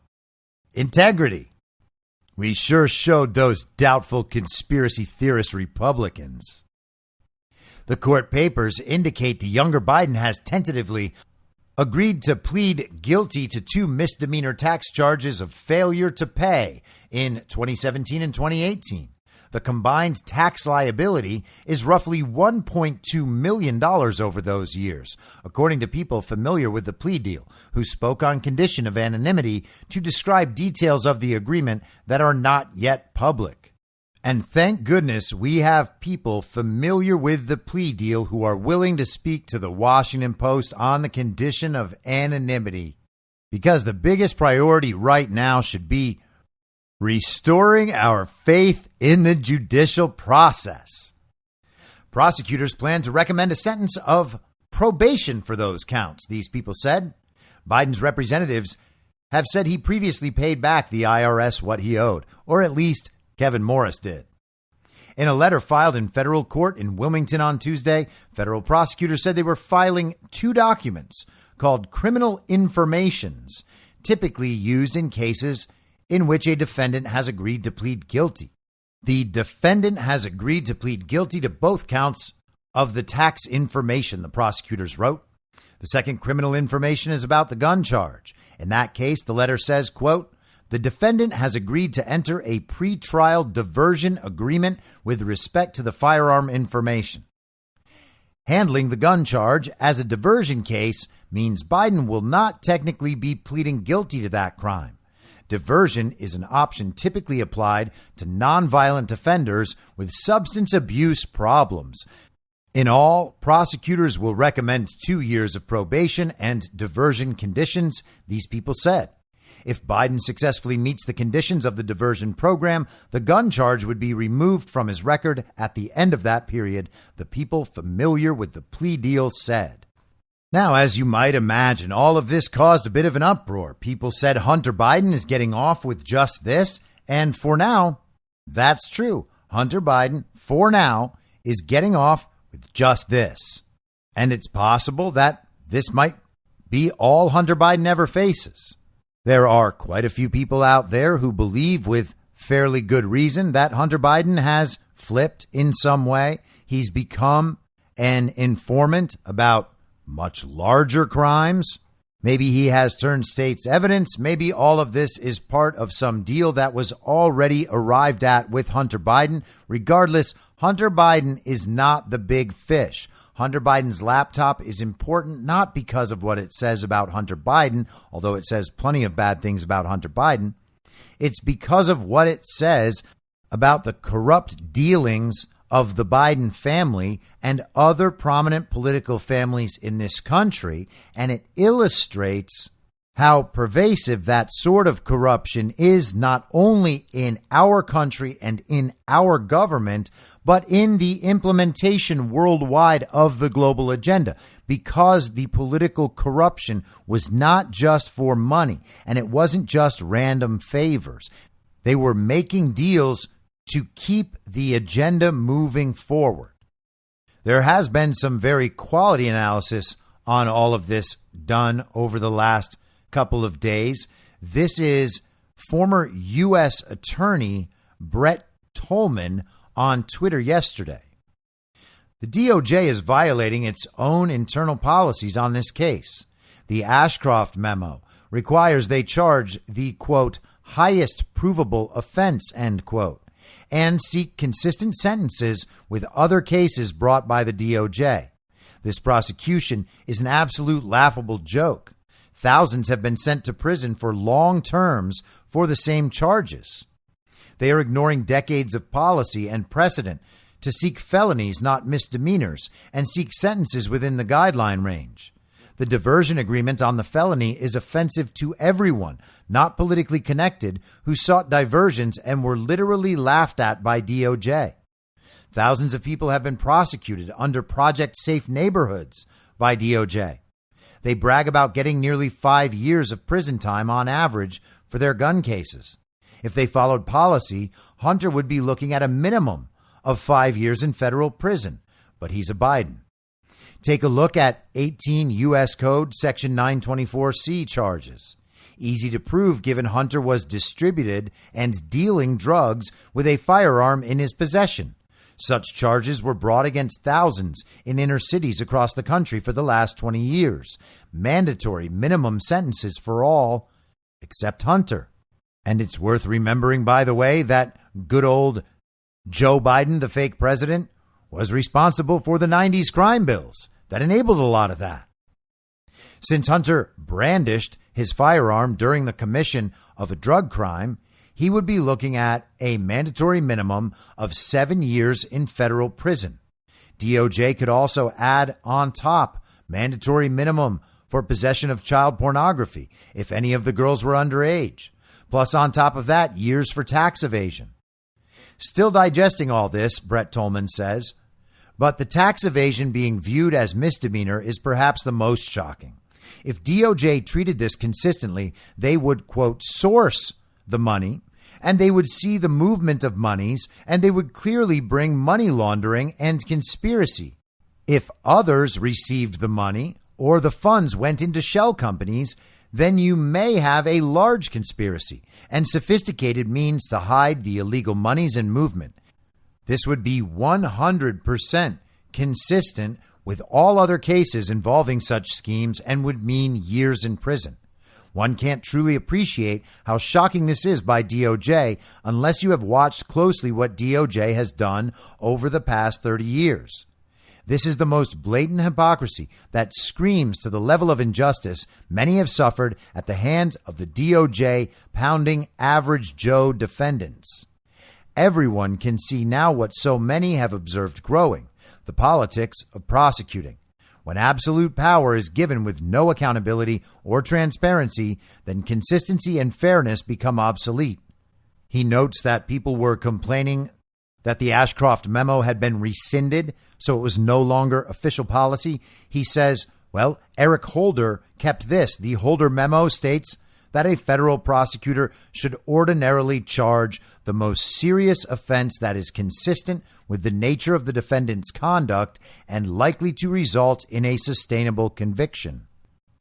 integrity. We sure showed those doubtful conspiracy theorist Republicans. The court papers indicate the younger Biden has tentatively agreed to plead guilty to 2 misdemeanor tax charges of failure to pay in 2017 and 2018. The combined tax liability is roughly $1.2 million over those years, according to people familiar with the plea deal, who spoke on condition of anonymity to describe details of the agreement that are not yet public. And thank goodness we have people familiar with the plea deal who are willing to speak to the Washington Post on the condition of anonymity, because the biggest priority right now should be restoring our faith in the judicial process. Prosecutors plan to recommend a sentence of probation for those counts, these people said. Biden's representatives have said he previously paid back the IRS what he owed, or at least Kevin Morris did. In a letter filed in federal court in Wilmington on Tuesday, federal prosecutors said they were filing 2 documents called criminal informations, typically used in cases in which a defendant has agreed to plead guilty. The defendant has agreed to plead guilty to both counts of the tax information, the prosecutors wrote. The second criminal information is about the gun charge. In that case, the letter says, quote, the defendant has agreed to enter a pretrial diversion agreement with respect to the firearm information. Handling the gun charge as a diversion case means Biden will not technically be pleading guilty to that crime. Diversion is an option typically applied to nonviolent offenders with substance abuse problems. In all, prosecutors will recommend 2 years of probation and diversion conditions, these people said. If Biden successfully meets the conditions of the diversion program, the gun charge would be removed from his record at the end of that period, the people familiar with the plea deal said. Now, as you might imagine, all of this caused a bit of an uproar. People said Hunter Biden is getting off with just this, and for now, that's true. Hunter Biden, for now, is getting off with just this. And it's possible that this might be all Hunter Biden ever faces. There are quite a few people out there who believe with fairly good reason that Hunter Biden has flipped in some way. He's become an informant about much larger crimes. Maybe he has turned state's evidence. Maybe all of this is part of some deal that was already arrived at with Hunter Biden. Regardless, Hunter Biden is not the big fish. Hunter Biden's laptop is important not because of what it says about Hunter Biden, although it says plenty of bad things about Hunter Biden. It's because of what it says about the corrupt dealings of the Biden family and other prominent political families in this country, and it illustrates how pervasive that sort of corruption is not only in our country and in our government, but in the implementation worldwide of the global agenda, because the political corruption was not just for money and it wasn't just random favors. They were making deals to keep the agenda moving forward. There has been some very quality analysis on all of this done over the last couple of days. This is former U.S. Attorney Bret Baier on Twitter yesterday. The DOJ is violating its own internal policies on this case. The Ashcroft memo requires they charge the, quote, highest provable offense, end quote, and seek consistent sentences with other cases brought by the DOJ. This prosecution is an absolute laughable joke. Thousands have been sent to prison for long terms for the same charges. They are ignoring decades of policy and precedent to seek felonies, not misdemeanors, and seek sentences within the guideline range. The diversion agreement on the felony is offensive to everyone not politically connected who sought diversions and were literally laughed at by DOJ. Thousands of people have been prosecuted under Project Safe Neighborhoods by DOJ. They brag about getting nearly 5 years of prison time on average for their gun cases. If they followed policy, Hunter would be looking at a minimum of 5 years in federal prison, but he's a Biden. Take a look at 18 U.S. Code Section 924C charges. Easy to prove given Hunter was distributed and dealing drugs with a firearm in his possession. Such charges were brought against thousands in inner cities across the country for the last 20 years. Mandatory minimum sentences for all except Hunter. And it's worth remembering, by the way, that good old Joe Biden, the fake president, was responsible for the 90s crime bills that enabled a lot of that. Since Hunter brandished his firearm during the commission of a drug crime, he would be looking at a mandatory minimum of 7 years in federal prison. DOJ could also add on top mandatory minimum for possession of child pornography if any of the girls were underage. Plus, on top of that, years for tax evasion. Still digesting all this, Bret Baier says, but the tax evasion being viewed as misdemeanor is perhaps the most shocking. If DOJ treated this consistently, they would, quote, source the money, and they would see the movement of monies, and they would clearly bring money laundering and conspiracy. If others received the money or the funds went into shell companies, then you may have a large conspiracy and sophisticated means to hide the illegal monies and movement. This would be 100% consistent with all other cases involving such schemes and would mean years in prison. One can't truly appreciate how shocking this is by DOJ unless you have watched closely what DOJ has done over the past 30 years. This is the most blatant hypocrisy that screams to the level of injustice many have suffered at the hands of the DOJ pounding average Joe defendants. Everyone can see now what so many have observed growing, the politics of prosecuting. When absolute power is given with no accountability or transparency, then consistency and fairness become obsolete. He notes that people were complaining that the Ashcroft memo had been rescinded, so it was no longer official policy. He says, well, Eric Holder kept this. The Holder memo states that a federal prosecutor should ordinarily charge the most serious offense that is consistent with the nature of the defendant's conduct and likely to result in a sustainable conviction.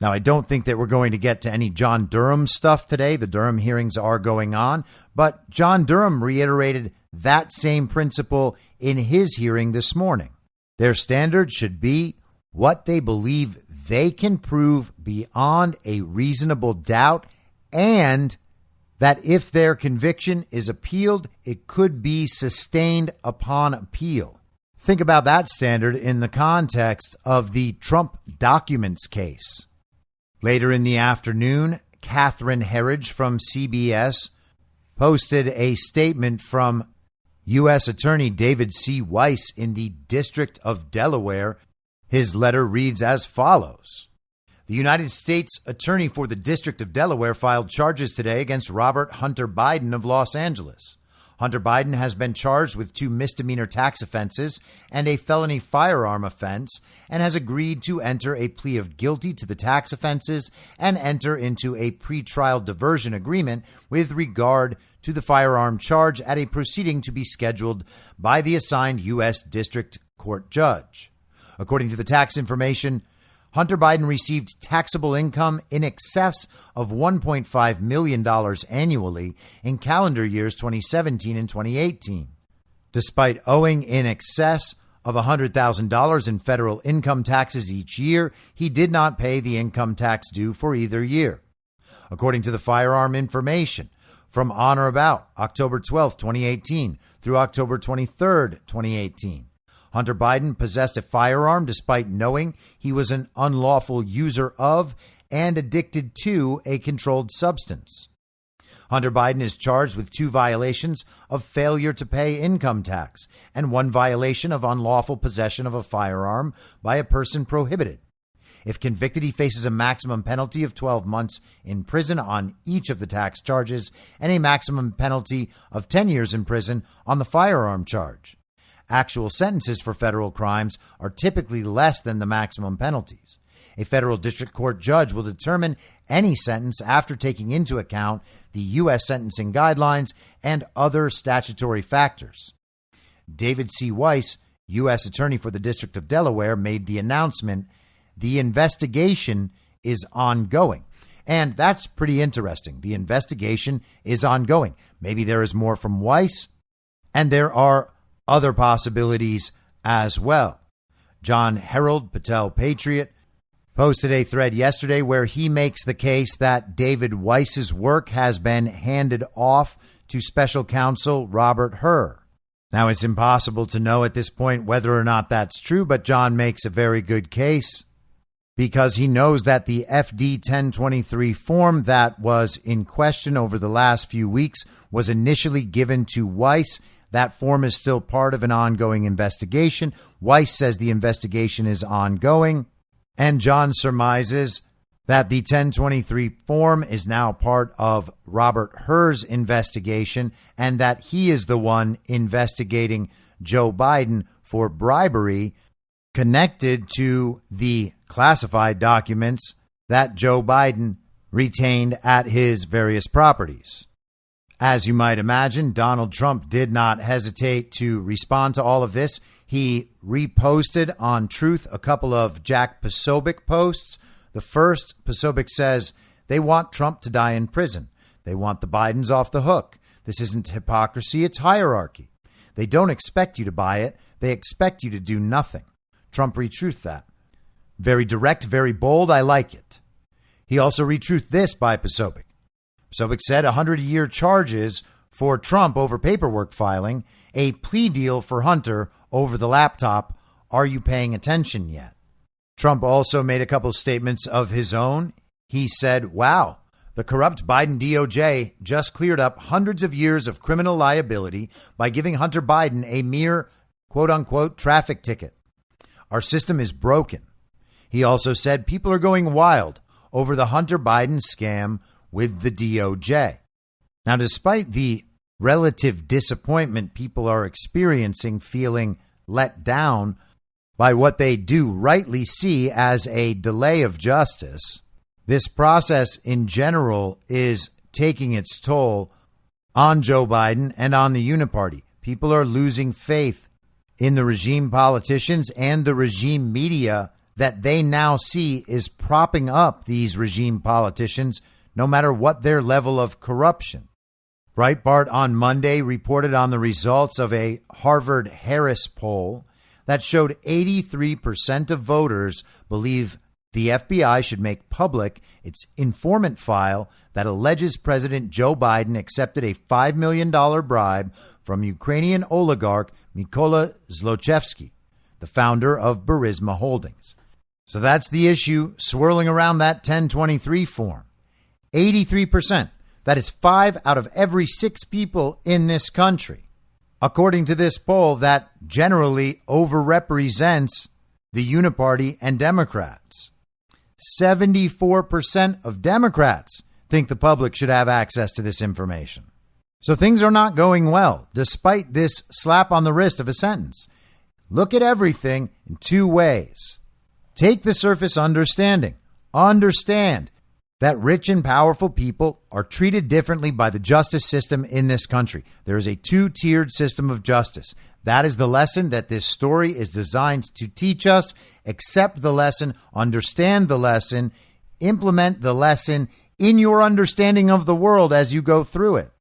Now, I don't think that we're going to get to any John Durham stuff today. The Durham hearings are going on, but John Durham reiterated that same principle in his hearing this morning. Their standard should be what they believe they can prove beyond a reasonable doubt, and that if their conviction is appealed, it could be sustained upon appeal. Think about that standard in the context of the Trump documents case. Later in the afternoon, Catherine Herridge from CBS posted a statement from U.S. Attorney David C. Weiss in the District of Delaware. His letter reads as follows. The United States Attorney for the District of Delaware filed charges today against Robert Hunter Biden of Los Angeles. Hunter Biden has been charged with 2 misdemeanor tax offenses and a felony firearm offense and has agreed to enter a plea of guilty to the tax offenses and enter into a pretrial diversion agreement with regard to the firearm charge at a proceeding to be scheduled by the assigned U.S. District Court judge. According to the tax information, Hunter Biden received taxable income in excess of $1.5 million annually in calendar years 2017 and 2018. Despite owing in excess of $100,000 in federal income taxes each year, he did not pay the income tax due for either year. According to the firearm information, from on or about October 12, 2018 through October 23, 2018, Hunter Biden possessed a firearm despite knowing he was an unlawful user of and addicted to a controlled substance. Hunter Biden is charged with 2 violations of failure to pay income tax and 1 violation of unlawful possession of a firearm by a person prohibited. If convicted, he faces a maximum penalty of 12 months in prison on each of the tax charges and a maximum penalty of 10 years in prison on the firearm charge. Actual sentences for federal crimes are typically less than the maximum penalties. A federal district court judge will determine any sentence after taking into account the U.S. sentencing guidelines and other statutory factors. David C. Weiss, U.S. Attorney for the District of Delaware, made the announcement, the investigation is ongoing. And that's pretty interesting. The investigation is ongoing. Maybe there is more from Weiss, and there are other possibilities as well. John Harold Patel Patriot posted a thread yesterday where he makes the case that David Weiss's work has been handed off to special counsel Robert Hur. Now, it's impossible to know at this point whether or not that's true, but John makes a very good case because he knows that the FD 1023 form that was in question over the last few weeks was initially given to Weiss. That form is still part of an ongoing investigation. Weiss says the investigation is ongoing. And John surmises that the 1023 form is now part of Robert Hur's investigation and that he is the one investigating Joe Biden for bribery connected to the classified documents that Joe Biden retained at his various properties. As you might imagine, Donald Trump did not hesitate to respond to all of this. He reposted on Truth a couple of Jack Posobiec posts. The first, Posobiec says, They want Trump to die in prison. They want the Bidens off the hook. This isn't hypocrisy, it's hierarchy. They don't expect you to buy it. They expect you to do nothing. Trump retruthed that. Very direct, very bold. I like it. He also retruthed this by Posobiec. Posobiec said 100-year charges for Trump over paperwork filing, a plea deal for Hunter over the laptop. Are you paying attention yet? Trump also made a couple statements of his own. He said, wow, the corrupt Biden DOJ just cleared up hundreds of years of criminal liability by giving Hunter Biden a mere quote unquote traffic ticket. Our system is broken. He also said people are going wild over the Hunter Biden scam with the DOJ. Now, despite the relative disappointment people are experiencing, feeling let down by what they do rightly see as a delay of justice, this process in general is taking its toll on Joe Biden and on the Uniparty. People are losing faith in the regime politicians and the regime media that they now see is propping up these regime politicians, no matter what their level of corruption. Breitbart on Monday reported on the results of a Harvard-Harris poll that showed 83% of voters believe the FBI should make public its informant file that alleges President Joe Biden accepted a $5 million bribe from Ukrainian oligarch Mykola Zlochevsky, the founder of Burisma Holdings. So that's the issue swirling around that 1023 form. 83%. That is 5 out of every 6 people in this country. According to this poll, that generally overrepresents the Uniparty and Democrats. 74% of Democrats think the public should have access to this information. So things are not going well, despite this slap on the wrist of a sentence. Look at everything in 2 ways. Take the surface understanding. Understand that rich and powerful people are treated differently by the justice system in this country. There is a 2-tiered system of justice. That is the lesson that this story is designed to teach us. Accept the lesson, understand the lesson, implement the lesson in your understanding of the world as you go through it.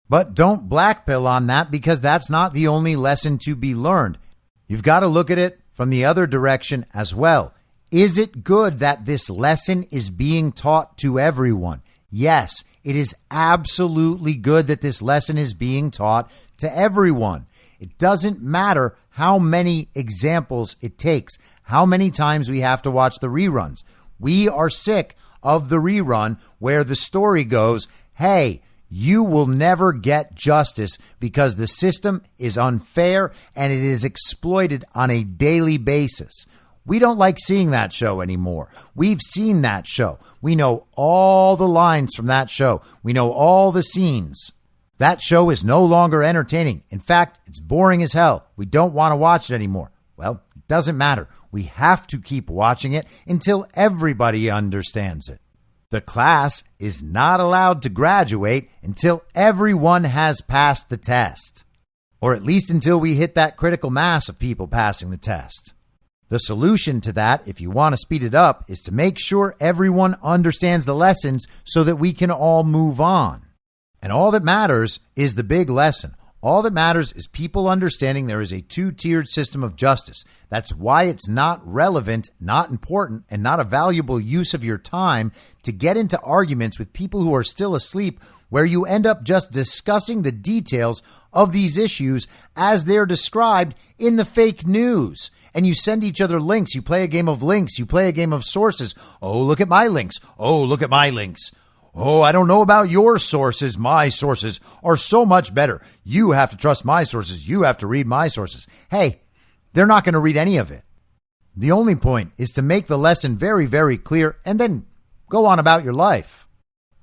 But don't blackpill on that, because that's not the only lesson to be learned. You've got to look at it from the other direction as well. Is it good that this lesson is being taught to everyone? Yes, it is absolutely good that this lesson is being taught to everyone. It doesn't matter how many examples it takes, how many times we have to watch the reruns. We are sick of the rerun where the story goes, hey, you will never get justice because the system is unfair and it is exploited on a daily basis. We don't like seeing that show anymore. We've seen that show. We know all the lines from that show. We know all the scenes. That show is no longer entertaining. In fact, it's boring as hell. We don't want to watch it anymore. Well, it doesn't matter. We have to keep watching it until everybody understands it. The class is not allowed to graduate until everyone has passed the test, or at least until we hit that critical mass of people passing the test. The solution to that, if you want to speed it up, is to make sure everyone understands the lessons so that we can all move on. And all that matters is the big lesson. All that matters is people understanding there is a 2-tiered system of justice. That's why it's not relevant, not important, and not a valuable use of your time to get into arguments with people who are still asleep, where you end up just discussing the details of these issues as they're described in the fake news. And you send each other links. You play a game of links. You play a game of sources. Oh, look at my links. Oh, look at my links. Oh, I don't know about your sources. My sources are so much better. You have to trust my sources. You have to read my sources. Hey, they're not going to read any of it. The only point is to make the lesson very, very clear and then go on about your life.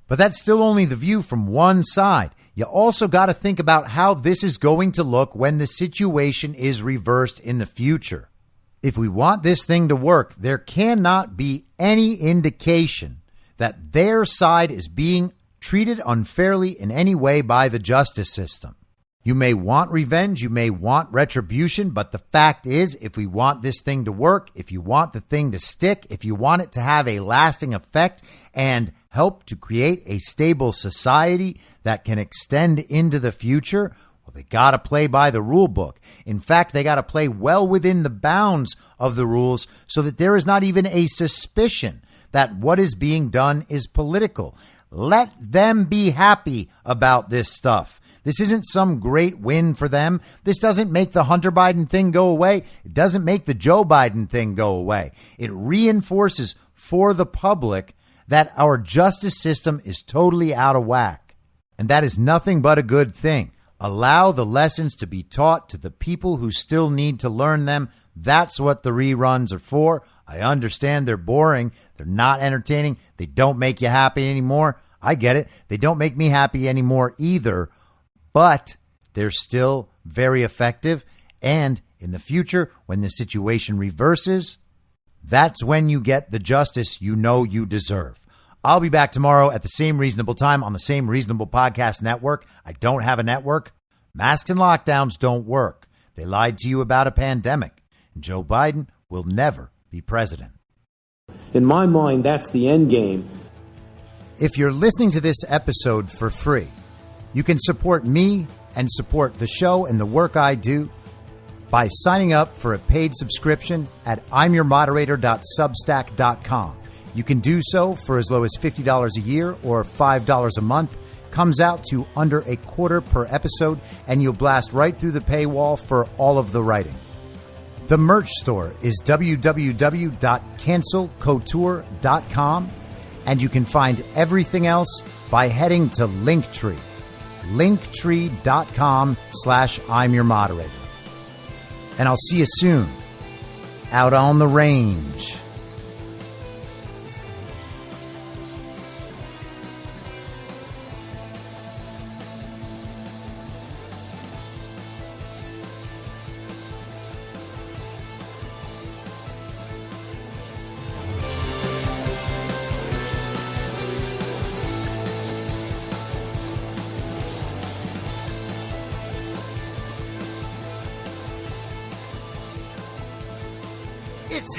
But that's still only the view from one side. You also got to think about how this is going to look when the situation is reversed in the future. If we want this thing to work, there cannot be any indication that their side is being treated unfairly in any way by the justice system. You may want revenge, you may want retribution, but the fact is, if we want this thing to work, if you want the thing to stick, if you want it to have a lasting effect and help to create a stable society that can extend into the future, well, they got to play by the rule book. In fact, they got to play well within the bounds of the rules so that there is not even a suspicion that what is being done is political. Let them be happy about this stuff. This isn't some great win for them. This doesn't make the Hunter Biden thing go away. It doesn't make the Joe Biden thing go away. It reinforces for the public that our justice system is totally out of whack. And that is nothing but a good thing. Allow the lessons to be taught to the people who still need to learn them. That's what the reruns are for. I understand they're boring. They're not entertaining. They don't make you happy anymore. I get it. They don't make me happy anymore either. But they're still very effective. And in the future, when the situation reverses, that's when you get the justice you know you deserve. I'll be back tomorrow at the same reasonable time on the same reasonable podcast network. I don't have a network. Masks and lockdowns don't work. They lied to you about a pandemic. And Joe Biden will never be president. In my mind, that's the end game. If you're listening to this episode for free, you can support me and support the show and the work I do by signing up for a paid subscription at imyourmoderator.substack.com. You can do so for as low as $50 a year or $5 a month. Comes out to under $0.25 per episode, and you'll blast right through the paywall for all of the writing. The merch store is www.cancelcouture.com, and you can find everything else by heading to Linktree. Linktree.com/I'm your moderator. And I'll see you soon out on the range. It's